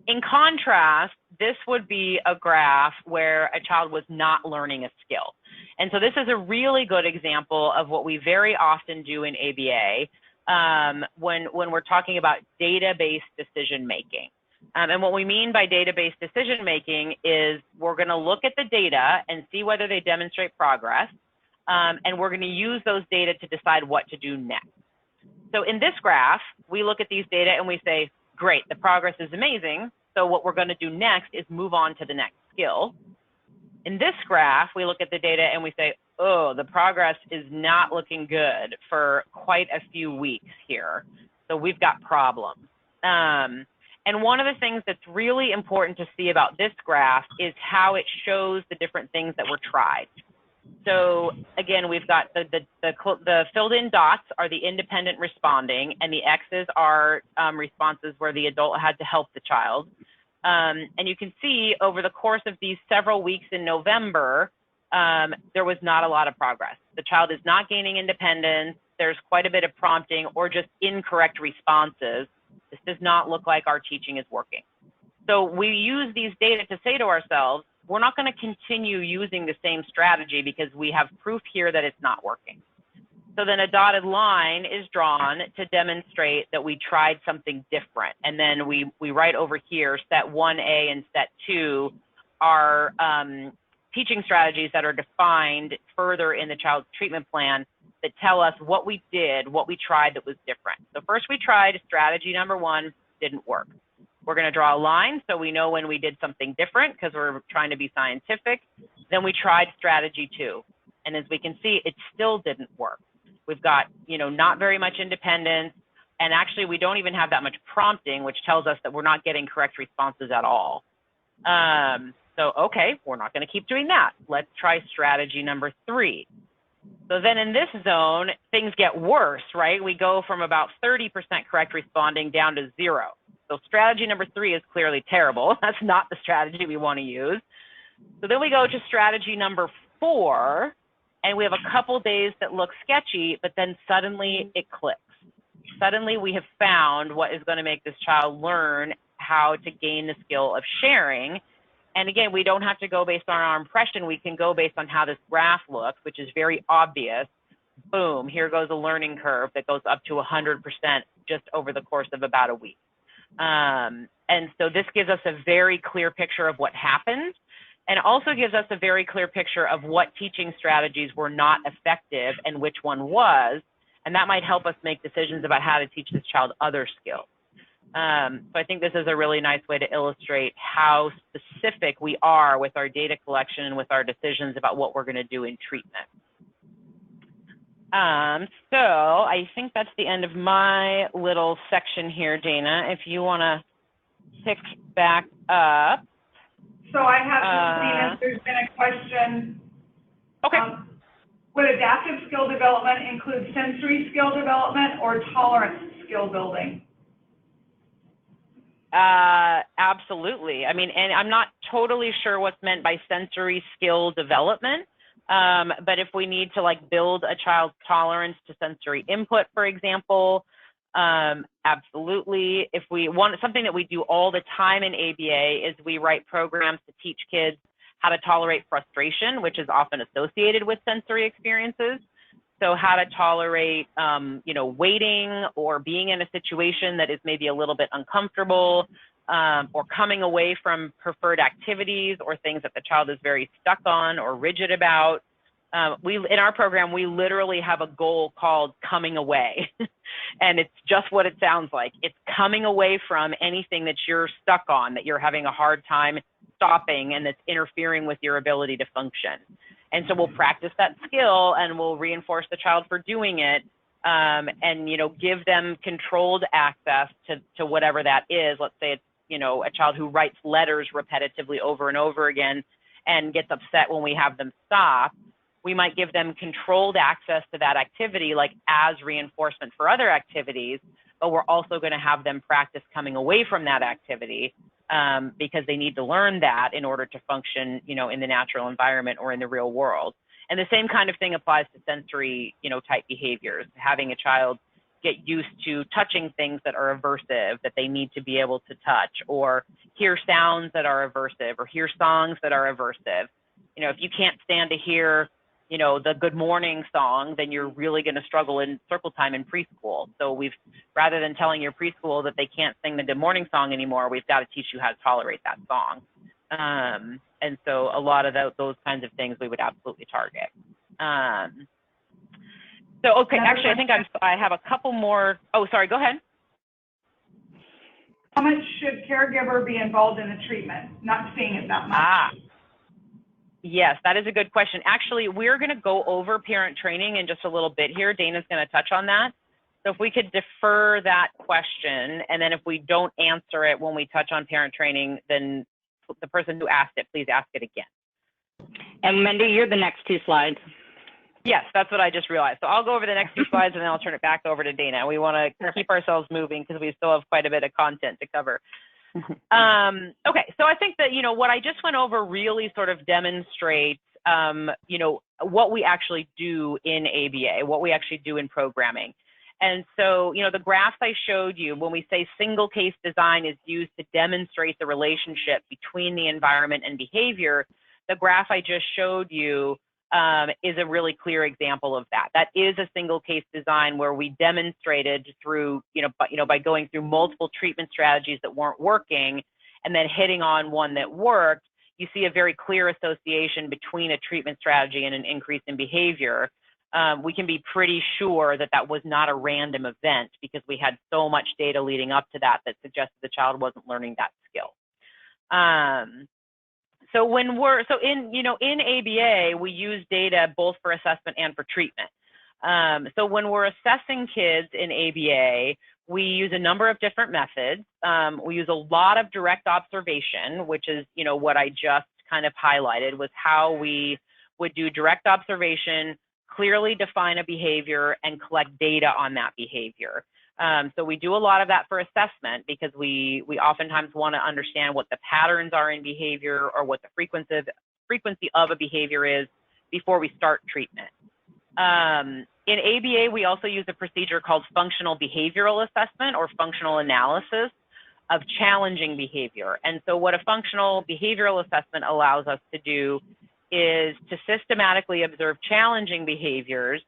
In contrast, this would be a graph where a child was not learning a skill. And so this is a really good example of what we very often do in ABA when we're talking about data-based decision-making. And what we mean by data-based decision-making is we're going to look at the data and see whether they demonstrate progress, and we're going to use those data to decide what to do next. So in this graph, we look at these data and we say, great, the progress is amazing. So what we're going to do next is move on to the next skill. In this graph, we look at the data and we say, oh, the progress is not looking good for quite a few weeks here. So we've got problems. And one of the things that's really important to see about this graph is how it shows the different things that were tried. So again, we've got the filled in dots are the independent responding, and the X's are responses where the adult had to help the child. And you can see over the course of these several weeks in November, there was not a lot of progress. The child is not gaining independence. There's quite a bit of prompting or just incorrect responses. This does not look like our teaching is working. So we use these data to say to ourselves, we're not going to continue using the same strategy because we have proof here that it's not working. So then a dotted line is drawn to demonstrate that we tried something different. And then we write over here, set 1A and set 2 are teaching strategies that are defined further in the child's treatment plan that tell us what we did, what we tried that was different. So first we tried strategy number 1, didn't work. We're going to draw a line so we know when we did something different because we're trying to be scientific. Then we tried strategy 2. And as we can see, it still didn't work. We've got, you know, not very much independence. And actually, we don't even have that much prompting, which tells us that we're not getting correct responses at all. So, okay, we're not going to keep doing that. Let's try strategy number 3. So then in this zone, things get worse, right? We go from about 30% correct responding down to 0. So strategy number 3 is clearly terrible. That's not the strategy we want to use. So then we go to strategy number 4, and we have a couple days that look sketchy, but then suddenly it clicks. Suddenly we have found what is going to make this child learn how to gain the skill of sharing. And again, we don't have to go based on our impression. We can go based on how this graph looks, which is very obvious. Boom, here goes a learning curve that goes up to 100% just over the course of about a week. And so this gives us a very clear picture of what happened, and also gives us a very clear picture of what teaching strategies were not effective and which one was, and that might help us make decisions about how to teach this child other skills. So I think this is a really nice way to illustrate how specific we are with our data collection and with our decisions about what we're going to do in treatment. So I think that's the end of my little section here, Dana. If you want to pick back up. So I have there's been a question. Okay. Would adaptive skill development include sensory skill development or tolerance skill building? Absolutely. I mean, and I'm not totally sure what's meant by sensory skill development. But if we need to like build a child's tolerance to sensory input, for example, Absolutely. If we want something that we do all the time in ABA is we write programs to teach kids how to tolerate frustration, which is often associated with sensory experiences. So how to tolerate, waiting or being in a situation that is maybe a little bit uncomfortable, or coming away from preferred activities or things that the child is very stuck on or rigid about. In our program, we literally have a goal called coming away. And it's just what it sounds like. It's coming away from anything that you're stuck on, that you're having a hard time stopping and that's interfering with your ability to function. And so we'll practice that skill and we'll reinforce the child for doing it, and, give them controlled access to whatever that is. Let's say it's, a child who writes letters repetitively over and over again and gets upset when we have them stop. We might give them controlled access to that activity, like as reinforcement for other activities, but we're also going to have them practice coming away from that activity, because they need to learn that in order to function, in the natural environment or in the real world. And the same kind of thing applies to sensory, type behaviors, having a child get used to touching things that are aversive, that they need to be able to touch, or hear sounds that are aversive, or hear songs that are aversive. If you can't stand to hear, the good morning song, then you're really going to struggle in circle time in preschool. So rather than telling your preschool that they can't sing the good morning song anymore, we've got to teach you how to tolerate that song. And so a lot of those kinds of things we would absolutely target. Okay, actually, I think I have a couple more. Oh, sorry, go ahead. How much should caregiver be involved in the treatment? Not seeing it that much. Yes, that is a good question. Actually, we're going to go over parent training in just a little bit here. Dana's going to touch on that. So if we could defer that question, and then if we don't answer it when we touch on parent training, then the person who asked it, please ask it again. And Mindy, you're the next two slides. Yes, that's what I just realized. So I'll go over the next two slides and then I'll turn it back over to Dana. We want to keep ourselves moving because we still have quite a bit of content to cover. Okay, so I think that, what I just went over really sort of demonstrates, what we actually do in ABA, what we actually do in programming. And so, the graphs I showed you, when we say single case design is used to demonstrate the relationship between the environment and behavior, the graph I just showed you is a really clear example of that. That is a single case design where we demonstrated through, by going through multiple treatment strategies that weren't working and then hitting on one that worked, you see a very clear association between a treatment strategy and an increase in behavior. We can be pretty sure that that was not a random event because we had so much data leading up to that suggested the child wasn't learning that skill. So in ABA, we use data both for assessment and for treatment. So when we're assessing kids in ABA, we use a number of different methods. We use a lot of direct observation, which is, what I just kind of highlighted was how we would do direct observation, clearly define a behavior, and collect data on that behavior. So we do a lot of that for assessment because we oftentimes want to understand what the patterns are in behavior or what the frequency of a behavior is before we start treatment. In ABA, we also use a procedure called functional behavioral assessment or functional analysis of challenging behavior. And so what a functional behavioral assessment allows us to do is to systematically observe challenging behaviors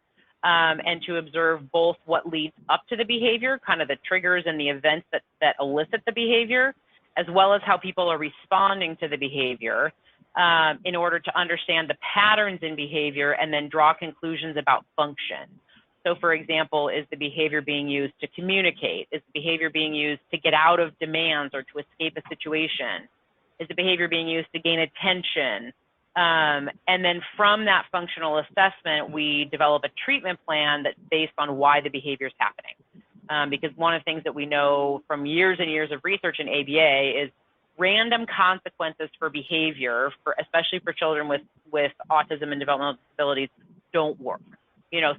and to observe both what leads up to the behavior, kind of the triggers and the events that elicit the behavior, as well as how people are responding to the behavior in order to understand the patterns in behavior and then draw conclusions about function. So for example, is the behavior being used to communicate? Is the behavior being used to get out of demands or to escape a situation? Is the behavior being used to gain attention? And then from that functional assessment, we develop a treatment plan that's based on why the behavior is happening. Because one of the things that we know from years and years of research in ABA is random consequences for behavior, especially for children with autism and developmental disabilities, don't work.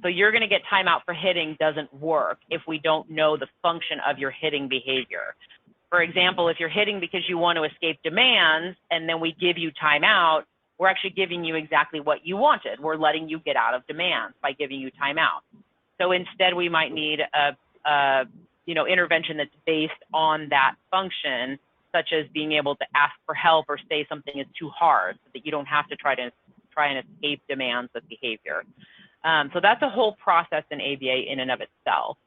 So you're going to get timeout for hitting doesn't work if we don't know the function of your hitting behavior. For example, if you're hitting because you want to escape demands and then we give you timeout, we're actually giving you exactly what you wanted. We're letting you get out of demands by giving you timeout. So instead, we might need a intervention that's based on that function, such as being able to ask for help or say something is too hard, so that you don't have to try and escape demands of behavior. So that's a whole process in ABA in and of itself.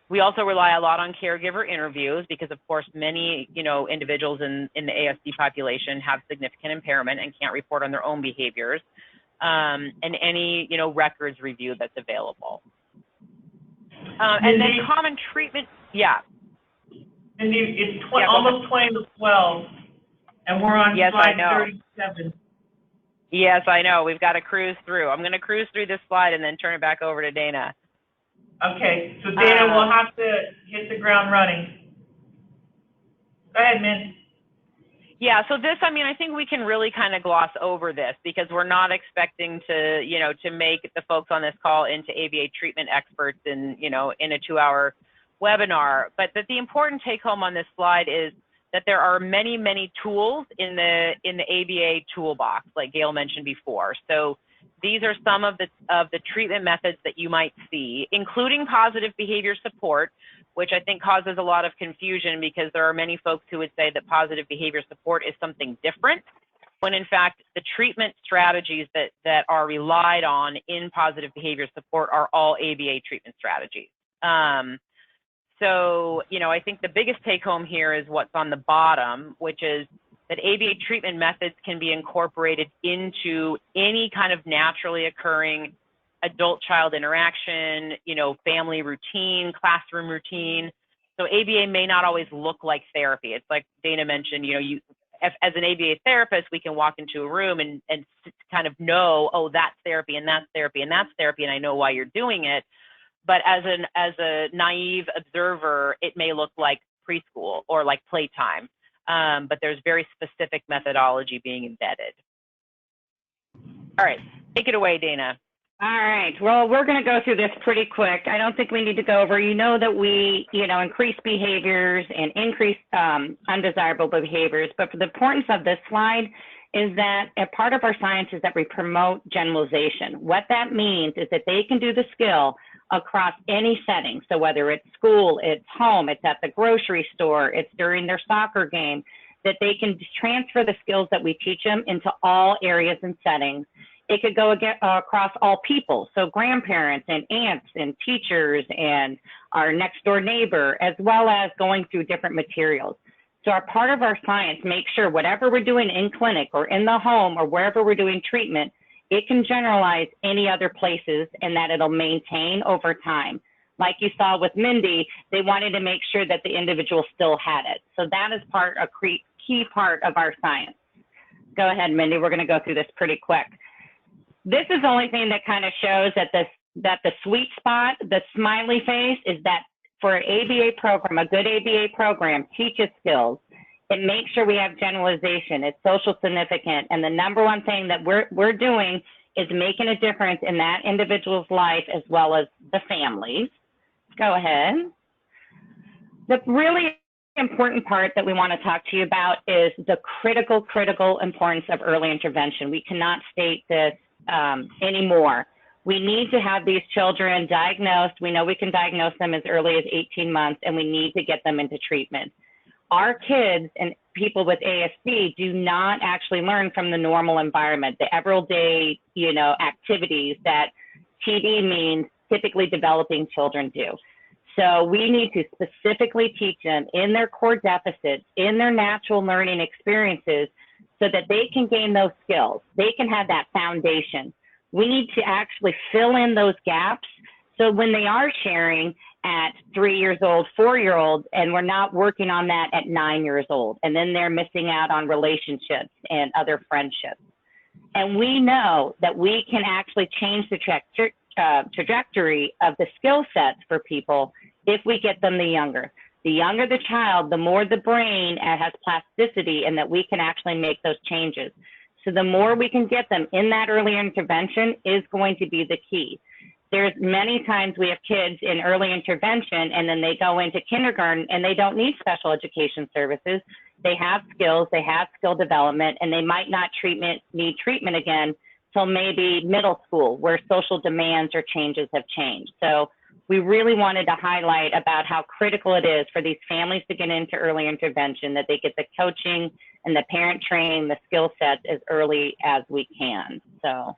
We also rely a lot on caregiver interviews because, of course, many, individuals in the ASD population have significant impairment and can't report on their own behaviors, and any, records review that's available. And then common treatment, yeah. And it's almost 20 to 12, and we're on slide 37. Yes, I know. We've got to cruise through. I'm going to cruise through this slide and then turn it back over to Dana. Okay, so Dana will have to hit the ground running. Go ahead, Min. Yeah, so this, I think we can really kind of gloss over this because we're not expecting to, to make the folks on this call into ABA treatment experts in, in a 2-hour webinar. But that the important take home on this slide is that there are many, many tools in the ABA toolbox, like Gail mentioned before. So these are some of the treatment methods that you might see, including positive behavior support, which I think causes a lot of confusion because there are many folks who would say that positive behavior support is something different, when in fact the treatment strategies that are relied on in positive behavior support are all ABA treatment strategies. So, I think the biggest take home here is what's on the bottom, which is that ABA treatment methods can be incorporated into any kind of naturally occurring adult-child interaction, family routine, classroom routine. So ABA may not always look like therapy. It's like Dana mentioned, as an ABA therapist, we can walk into a room and kind of know, oh, that's therapy and that's therapy and that's therapy, and I know why you're doing it. But as a naive observer, it may look like preschool or like playtime. But there's very specific methodology being embedded. All right, take it away, Dana. All right, well, we're going to go through this pretty quick. I don't think we need to go over, that we, increase behaviors and increase undesirable behaviors. But for the importance of this slide is that a part of our science is that we promote generalization. What that means is that they can do the skill across any setting. So whether it's school, it's home, it's at the grocery store, it's during their soccer game, that they can transfer the skills that we teach them into all areas and settings. It could go across all people, so grandparents and aunts and teachers and our next door neighbor, as well as going through different materials. So our part of our science makes sure whatever we're doing in clinic or in the home or wherever we're doing treatment, it can generalize any other places and that it'll maintain over time. Like you saw with Mindy, they wanted to make sure that the individual still had it. So that is a key part of our science. Go ahead, Mindy, we're gonna go through this pretty quick. This is the only thing that kind of shows that the sweet spot, the smiley face, is that for an ABA program, a good ABA program teaches skills. It makes sure we have generalization. It's social significant. And the number one thing that we're doing is making a difference in that individual's life as well as the families. Go ahead. The really important part that we want to talk to you about is the critical importance of early intervention. We cannot state this anymore. We need to have these children diagnosed. We know we can diagnose them as early as 18 months, and we need to get them into treatment. Our kids and people with ASD do not actually learn from the normal environment, the everyday, activities that TD means typically developing children do. So we need to specifically teach them in their core deficits, in their natural learning experiences, so that they can gain those skills. They can have that foundation. We need to actually fill in those gaps. So when they are sharing at 3 years old, 4-year-old, and we're not working on that at 9 years old, and then they're missing out on relationships and other friendships. And we know that we can actually change the trajectory of the skill sets for people if we get them the younger. The younger the child, the more the brain has plasticity and that we can actually make those changes. So the more we can get them in that early intervention is going to be the key. There's many times we have kids in early intervention and then they go into kindergarten and they don't need special education services. They have skills, they have skill development, and they might not need treatment again till maybe middle school where social demands or changes have changed. So we really wanted to highlight about how critical it is for these families to get into early intervention, that they get the coaching and the parent training, the skill sets as early as we can. So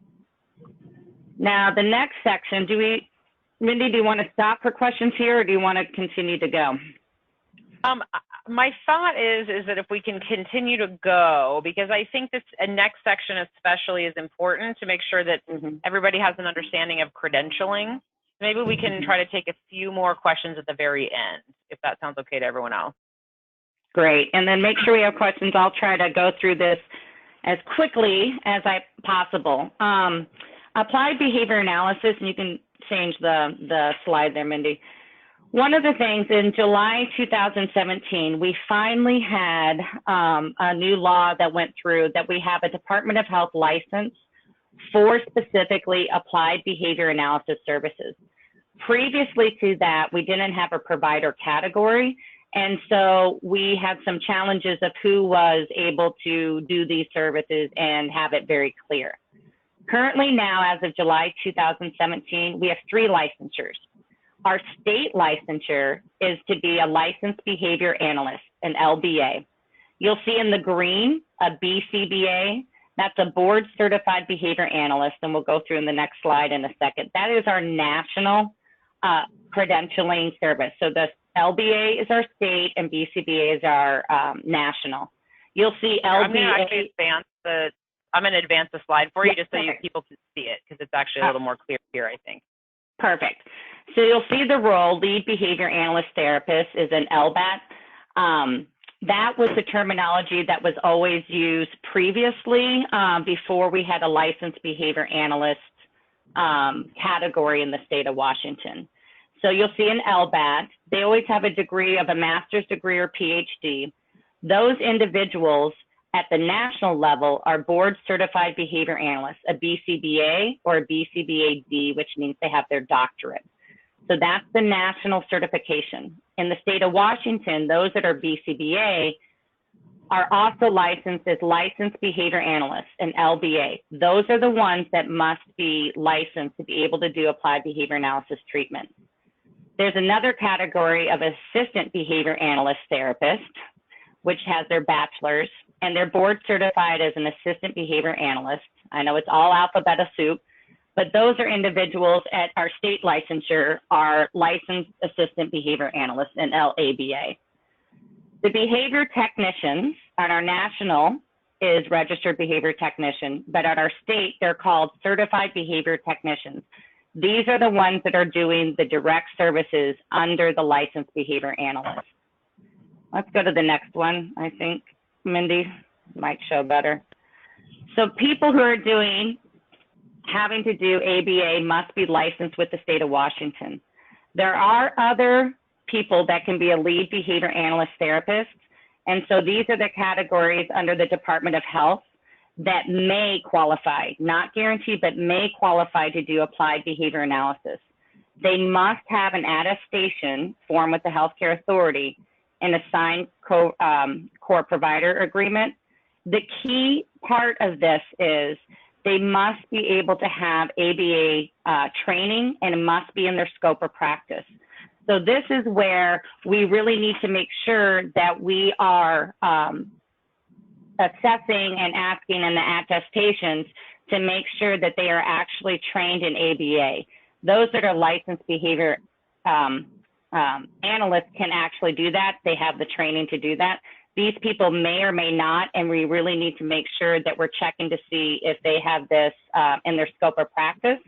now the next section, Mindy, do you want to stop for questions here, or do you want to continue to go? My thought is that if we can continue to go, because I think this next section especially is important to make sure that everybody has an understanding of credentialing. Maybe we can try to take a few more questions at the very end, if that sounds okay to everyone else. Great, and then make sure we have questions. I'll try to go through this as quickly as possible. Applied behavior analysis, and you can change the slide there, Mindy. One of the things in July 2017, we finally had a new law that went through that we have a Department of Health license for specifically applied behavior analysis services. Previously to that, we didn't have a provider category, and so we had some challenges of who was able to do these services and have it very clear. Currently now, as of July 2017, we have 3 licensures. Our state licensure is to be a licensed behavior analyst, an LBA. You'll see in the green, a BCBA. That's a board certified behavior analyst, and we'll go through in the next slide in a second. That is our national credentialing service. So the LBA is our state and BCBA is our national. You'll see LBA. I'm going to advance the slide for you just so people can see it, because it's actually a little more clear here, I think. Perfect. So you'll see the role, lead behavior analyst therapist, is an LBAT. That was the terminology that was always used previously before we had a licensed behavior analyst category in the state of Washington. So you'll see an LBAT. They always have a degree of a master's degree or PhD. Those individuals at the national level are board certified behavior analysts, a BCBA or a BCBAD, which means they have their doctorate. So that's the national certification. In the state of Washington, those that are BCBA are also licensed as licensed behavior analysts, an LBA. Those are the ones that must be licensed to be able to do applied behavior analysis treatment. There's another category of assistant behavior analyst therapist, which has their bachelor's, and they're board certified as an assistant behavior analyst. I know it's all alphabet soup, but those are individuals at our state licensure are licensed assistant behavior analysts, an LABA. The behavior technicians at our national is registered behavior technician, but at our state, they're called certified behavior technicians. These are the ones that are doing the direct services under the licensed behavior analyst. Let's go to the next one, I think. Mindy might show better. So people who are having to do ABA must be licensed with the state of Washington. There are other people that can be a lead behavior analyst therapist. And so these are the categories under the Department of Health that may qualify, not guaranteed, but may qualify to do applied behavior analysis. They must have an attestation form with the healthcare authority and a signed core provider agreement. The key part of this is they must be able to have ABA training, and it must be in their scope of practice. So this is where we really need to make sure that we are assessing and asking in the attestations to make sure that they are actually trained in ABA. Those that are licensed behavior analysts can actually do that. They have the training to do that. These people may or may not, and we really need to make sure that we're checking to see if they have this in their scope of practice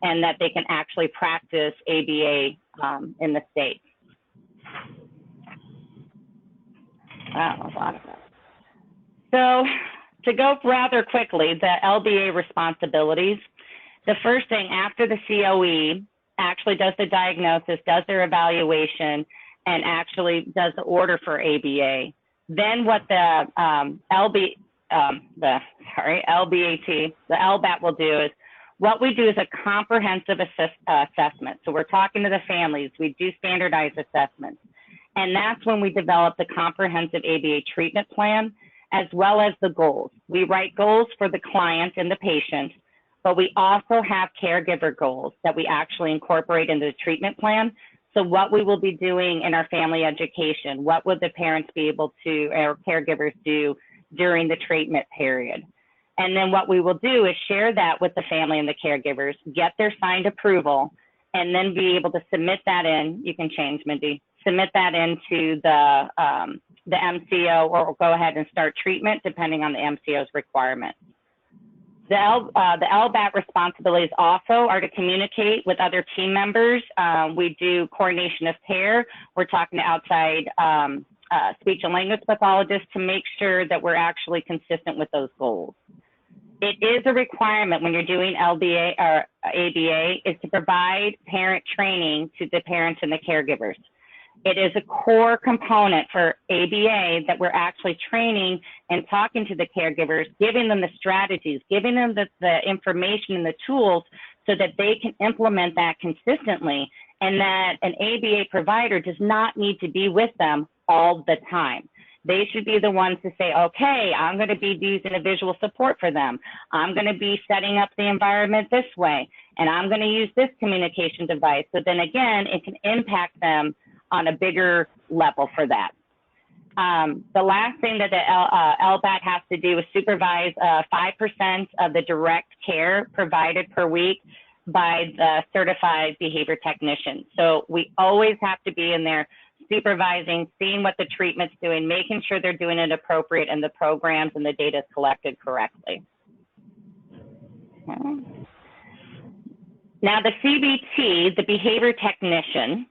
and that they can actually practice ABA in the state. Wow, a lot of that. So to go rather quickly, the LBA responsibilities, the first thing after the COE actually does the diagnosis, does their evaluation, and actually does the order for ABA. Then what the LBAT will do is, what we do is a comprehensive assessment. So we're talking to the families, we do standardized assessments. And that's when we develop the comprehensive ABA treatment plan, as well as the goals. We write goals for the client and the patient, but we also have caregiver goals that we actually incorporate into the treatment plan. So what we will be doing in our family education, what would the parents be able to, or caregivers do during the treatment period? And then what we will do is share that with the family and the caregivers, get their signed approval, and then be able to submit that in. You can change, Mindy. Submit that into the MCO, or go ahead and start treatment depending on the MCO's requirements. The LBAT responsibilities also are to communicate with other team members. We do coordination of care. We're talking to outside speech and language pathologists to make sure that we're actually consistent with those goals. It is a requirement when you're doing LBA or ABA is to provide parent training to the parents and the caregivers. It is a core component for ABA that we're actually training and talking to the caregivers, giving them the strategies, giving them the information and the tools so that they can implement that consistently, and that an ABA provider does not need to be with them all the time. They should be the ones to say, okay, I'm going to be using a visual support for them. I'm going to be setting up the environment this way, and I'm going to use this communication device. So then again, it can impact them on a bigger level for that. The last thing that the LBAT has to do is supervise 5% of the direct care provided per week by the certified behavior technician. So we always have to be in there supervising, seeing what the treatment's doing, making sure they're doing it appropriate and the programs and the data is collected correctly. Okay. Now the CBT, the behavior technician,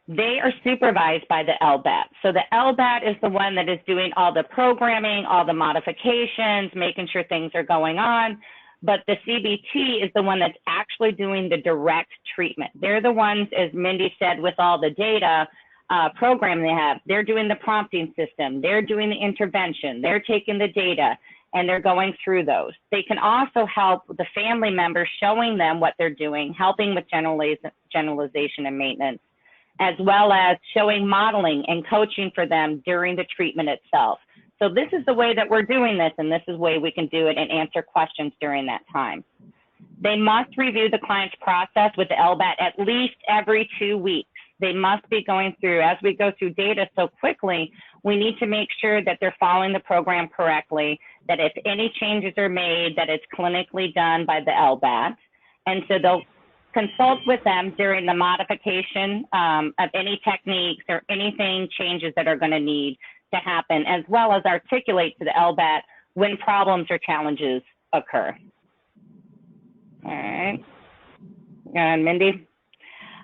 they are supervised by the LBAT. So the LBAT is the one that is doing all the programming, all the modifications, making sure things are going on. But the CBT is the one that's actually doing the direct treatment. They're the ones, as Mindy said, with all the data program they have. They're doing the prompting system. They're doing the intervention. They're taking the data and they're going through those. They can also help the family members, showing them what they're doing, helping with generalization and maintenance, as well as showing modeling and coaching for them during the treatment itself. So this is the way that we're doing this, and this is the way we can do it and answer questions during that time. They must review the client's process with the LBAT at least every 2 weeks. They must be going through, as we go through data so quickly, we need to make sure that they're following the program correctly, that if any changes are made, that it's clinically done by the LBAT. And so they'll consult with them during the modification of any techniques or anything changes that are going to need to happen, as well as articulate to the LBAT when problems or challenges occur. All right. And Mindy?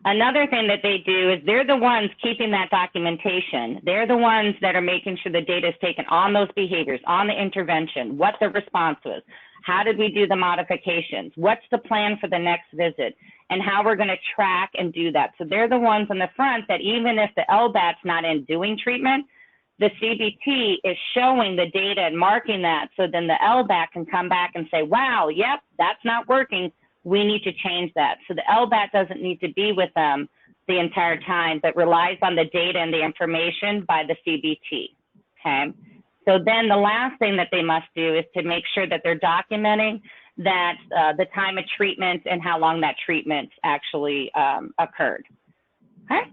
Another thing that they do is they're the ones keeping that documentation. They're the ones that are making sure the data is taken on those behaviors, on the intervention, what the response was, how did we do the modifications, what's the plan for the next visit, and how we're going to track and do that. So they're the ones in the front that even if the LBAT's not in doing treatment, the CBT is showing the data and marking that, so then the LBAT can come back and say, wow, yep, that's not working. We need to change that. So the LBAT doesn't need to be with them the entire time, but relies on the data and the information by the CBT, okay? So then the last thing that they must do is to make sure that they're documenting that the time of treatment and how long that treatment actually occurred, okay?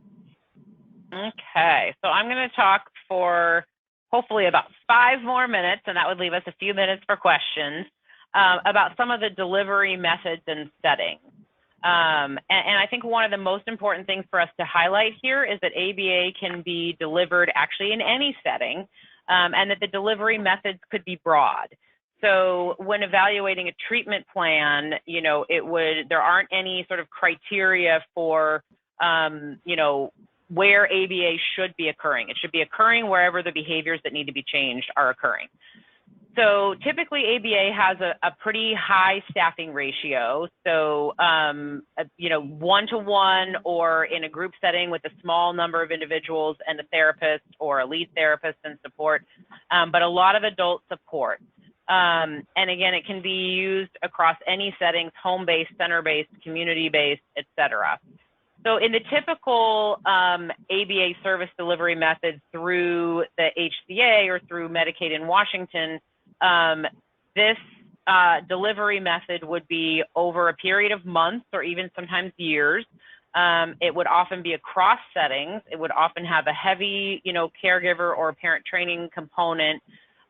Okay, so I'm going to talk for hopefully about 5 more minutes, and that would leave us a few minutes for questions. About some of the delivery methods and settings. And I think one of the most important things for us to highlight here is that ABA can be delivered actually in any setting, and that the delivery methods could be broad. So when evaluating a treatment plan, you know, there aren't any sort of criteria for, you know, where ABA should be occurring. It should be occurring wherever the behaviors that need to be changed are occurring. So typically ABA has a pretty high staffing ratio. So, you know, 1-to-1 or in a group setting with a small number of individuals and a therapist or a lead therapist and support, but a lot of adult support. And again, it can be used across any settings, home-based, center-based, community-based, et cetera. So in the typical ABA service delivery methods through the HCA or through Medicaid in Washington, this delivery method would be over a period of months or even sometimes years. It would often be across settings. It would often have a heavy, caregiver or parent training component,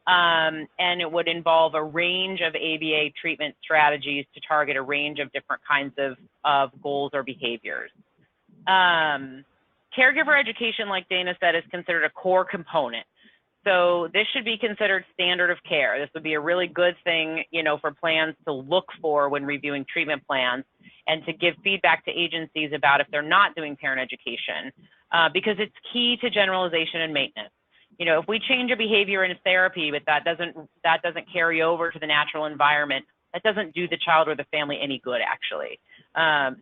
and it would involve a range of ABA treatment strategies to target a range of different kinds of goals or behaviors. Caregiver education, like Dana said, is considered a core component. So this should be considered standard of care. This would be a really good thing, for plans to look for when reviewing treatment plans and to give feedback to agencies about if they're not doing parent education, because it's key to generalization and maintenance. If we change a behavior in therapy, but that doesn't carry over to the natural environment, that doesn't do the child or the family any good, actually.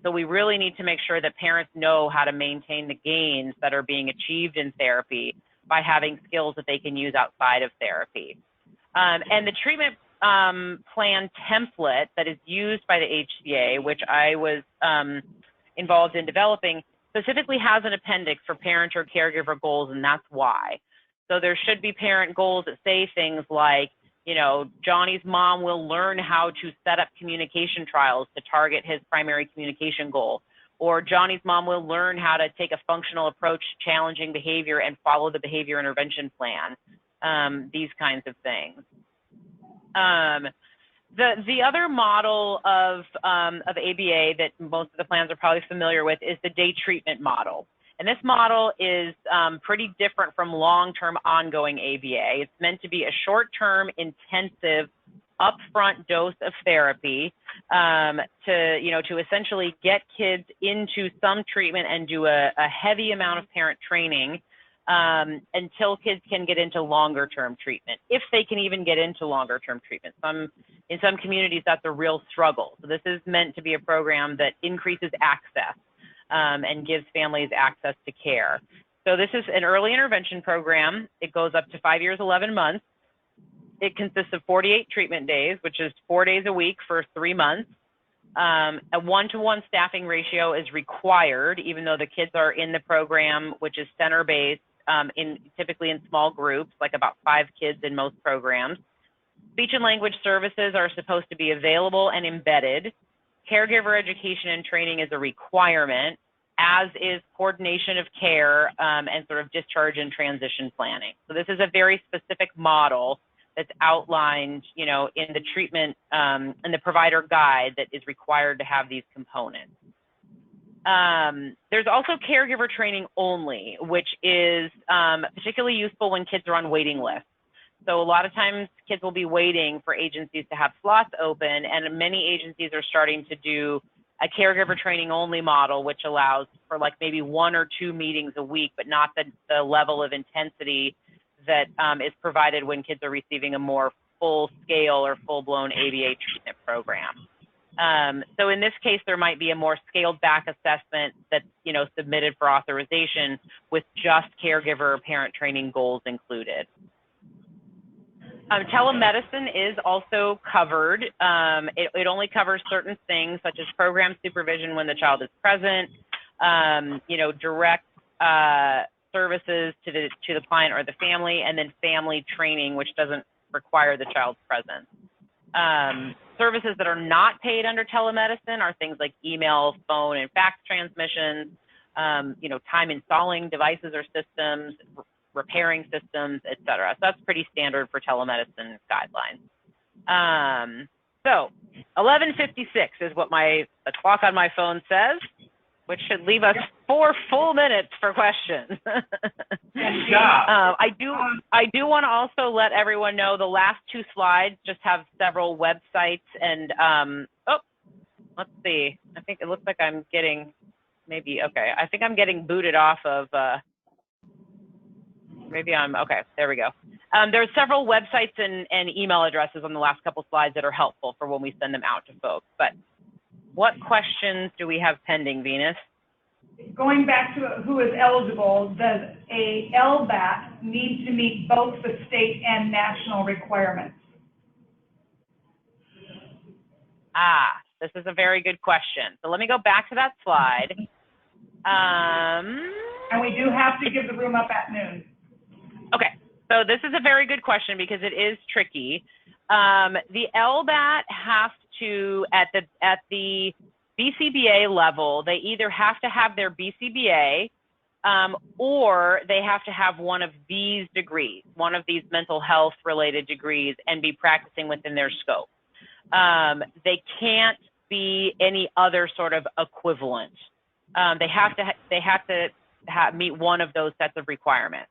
So we really need to make sure that parents know how to maintain the gains that are being achieved in therapy by having skills that they can use outside of therapy. And the treatment plan template that is used by the HCA, which I was involved in developing, specifically has an appendix for parent or caregiver goals, and that's why. So there should be parent goals that say things like, Johnny's mom will learn how to set up communication trials to target his primary communication goal. Or Johnny's mom will learn how to take a functional approach to challenging behavior and follow the behavior intervention plan, these kinds of things. The other model of ABA that most of the plans are probably familiar with is the day treatment model. And this model is pretty different from long-term ongoing ABA. It's meant to be a short-term, intensive, upfront dose of therapy to essentially get kids into some treatment and do a heavy amount of parent training until kids can get into longer-term treatment, if they can even get into longer-term treatment. In some communities, that's a real struggle. So this is meant to be a program that increases access and gives families access to care. So this is an early intervention program. It goes up to 5 years, 11 months. It consists of 48 treatment days, which is 4 days a week for 3 months. A 1-to-1 staffing ratio is required, even though the kids are in the program, which is center-based, typically in small groups, like about 5 kids in most programs. Speech and language services are supposed to be available and embedded. Caregiver education and training is a requirement, as is coordination of care and sort of discharge and transition planning. So this is a very specific model that's outlined, in the treatment and the provider guide that is required to have these components. There's also caregiver training only, which is particularly useful when kids are on waiting lists. So a lot of times kids will be waiting for agencies to have slots open, and many agencies are starting to do a caregiver training only model, which allows for like maybe 1 or 2 meetings a week, but not the level of intensity that is provided when kids are receiving a more full-scale or full-blown ABA treatment program. So in this case, there might be a more scaled-back assessment that's submitted for authorization with just caregiver or parent training goals included. Telemedicine is also covered. It only covers certain things such as program supervision when the child is present, direct services to the client or the family, and then family training, which doesn't require the child's presence. Services that are not paid under telemedicine are things like email, phone, and fax transmissions, time installing devices or systems, repairing systems, et cetera. So that's pretty standard for telemedicine guidelines. So 11:56 is what the clock on my phone says, which should leave us 4 full minutes for questions. Good job. I do want to also let everyone know the last 2 slides just have several websites and, let's see. I think it looks like I'm getting I think I'm getting booted off of, okay, there we go. There are several websites and email addresses on the last couple slides that are helpful for when we send them out to folks. But what questions do we have pending, Venus? Going back to who is eligible, does a LVAT need to meet both the state and national requirements? This is a very good question. So let me go back to that slide. And we do have to give the room up at noon. Okay, so this is a very good question because it is tricky. The LBAT has to, at the BCBA level, they either have to have their BCBA or they have to have one of these degrees, one of these mental health related degrees, and be practicing within their scope. They can't be any other sort of equivalent. They have to meet one of those sets of requirements.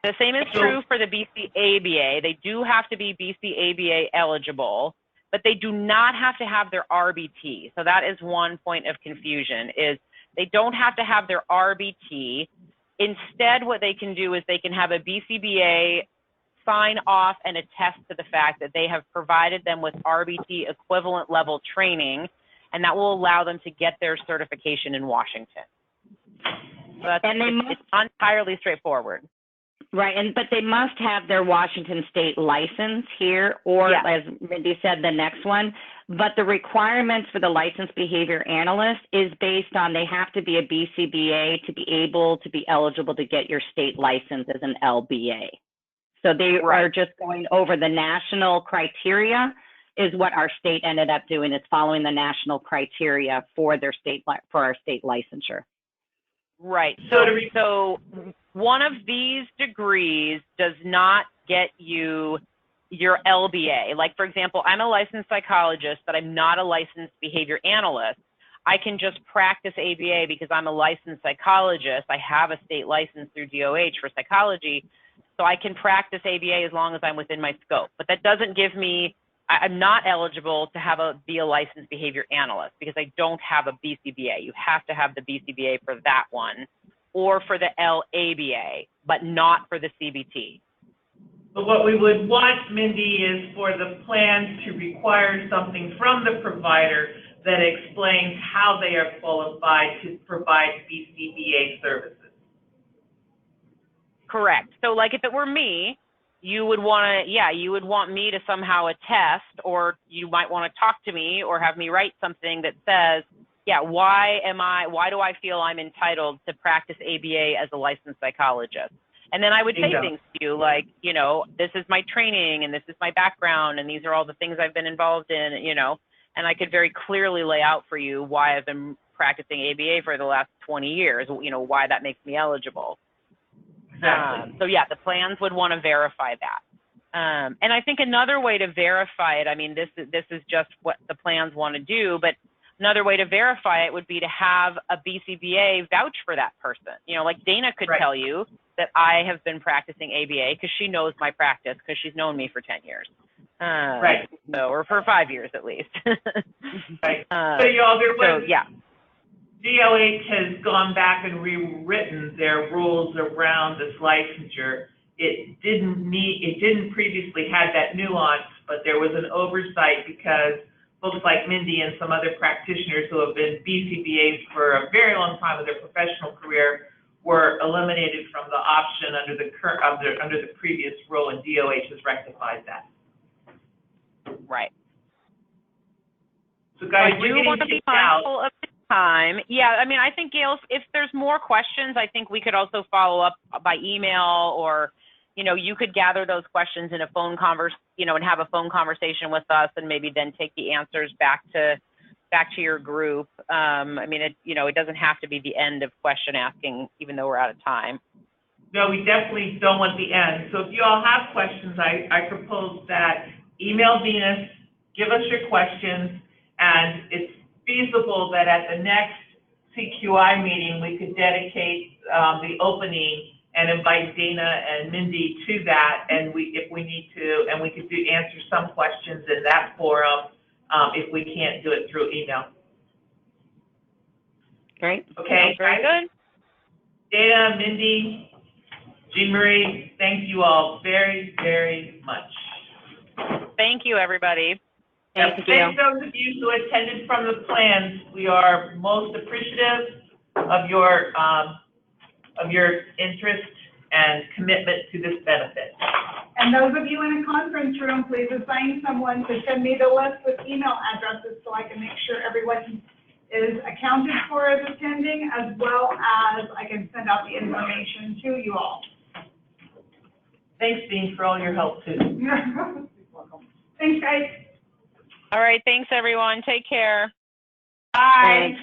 The same is true for the BCABA. They do have to be BCABA eligible, but they do not have to have their RBT. So that is one point of confusion, is they don't have to have their RBT. Instead, what they can do is they can have a BCBA sign off and attest to the fact that they have provided them with RBT equivalent level training, and that will allow them to get their certification in Washington. So it's not entirely straightforward. Right, but they must have their Washington state license here, or as Mindy said, the next one. But the requirements for the licensed behavior analyst is based on they have to be a BCBA to be able to be eligible to get your state license as an LBA. So they are just going over the national criteria is what our state ended up doing, is following the national criteria for their for our state licensure. Right. So one of these degrees does not get you your LBA. Like, for example, I'm a licensed psychologist, but I'm not a licensed behavior analyst. I can just practice ABA because I'm a licensed psychologist. I have a state license through DOH for psychology, so I can practice ABA as long as I'm within my scope. But that doesn't give me, I'm not eligible to be a licensed behavior analyst because I don't have a BCBA. You have to have the BCBA for that one, or for the LABA, but not for the CBT. But what we would want, Mindy, is for the plans to require something from the provider that explains how they are qualified to provide BCBA services. Correct. So like if it were me, you would want me to somehow attest, or you might want to talk to me or have me write something that says, why do I feel I'm entitled to practice ABA as a licensed psychologist? And then I would say things to you like, this is my training and this is my background and these are all the things I've been involved in, and I could very clearly lay out for you why I've been practicing ABA for the last 20 years, why that makes me eligible. Exactly. So yeah, the plans would want to verify that. And I think another way to verify it, I mean, this is just what the plans want to do, but another way to verify it would be to have a BCBA vouch for that person. Like Dana could tell you that I have been practicing ABA because she knows my practice because she's known me for 10 years. So, or for 5 years at least. So y'all, DOH has gone back and rewritten their rules around this licensure. It didn't previously have that nuance, but there was an oversight because folks like Mindy and some other practitioners who have been BCBAs for a very long time of their professional career were eliminated from the option under the previous rule, and DOH has rectified that. Right. So guys, I do want to be mindful of the time. Yeah, I mean, I think, Gail, if there's more questions, I think we could also follow up by email, or, you could gather those questions in a phone and have a phone conversation with us, and maybe then take the answers back to your group. I mean, it doesn't have to be the end of question asking, even though we're out of time. No, we definitely don't want the end. So if you all have questions, I propose that email Venus, give us your questions, and it's feasible that at the next CQI meeting, we could dedicate the opening and invite Dana and Mindy to that, and if we need to, and we could answer some questions in that forum if we can't do it through email. Great. Okay. Very good. Dana, Mindy, Jean Marie, thank you all very, very much. Thank you, everybody. Thank those of you who attended from the plans. We are most appreciative of your interest and commitment to this benefit. And those of you in a conference room, please assign someone to send me the list with email addresses so I can make sure everyone is accounted for as attending, as well as I can send out the information to you all. Thanks, Dean, for all your help, too. You're welcome. Thanks, guys. All right, thanks everyone. Take care. Bye. Thanks.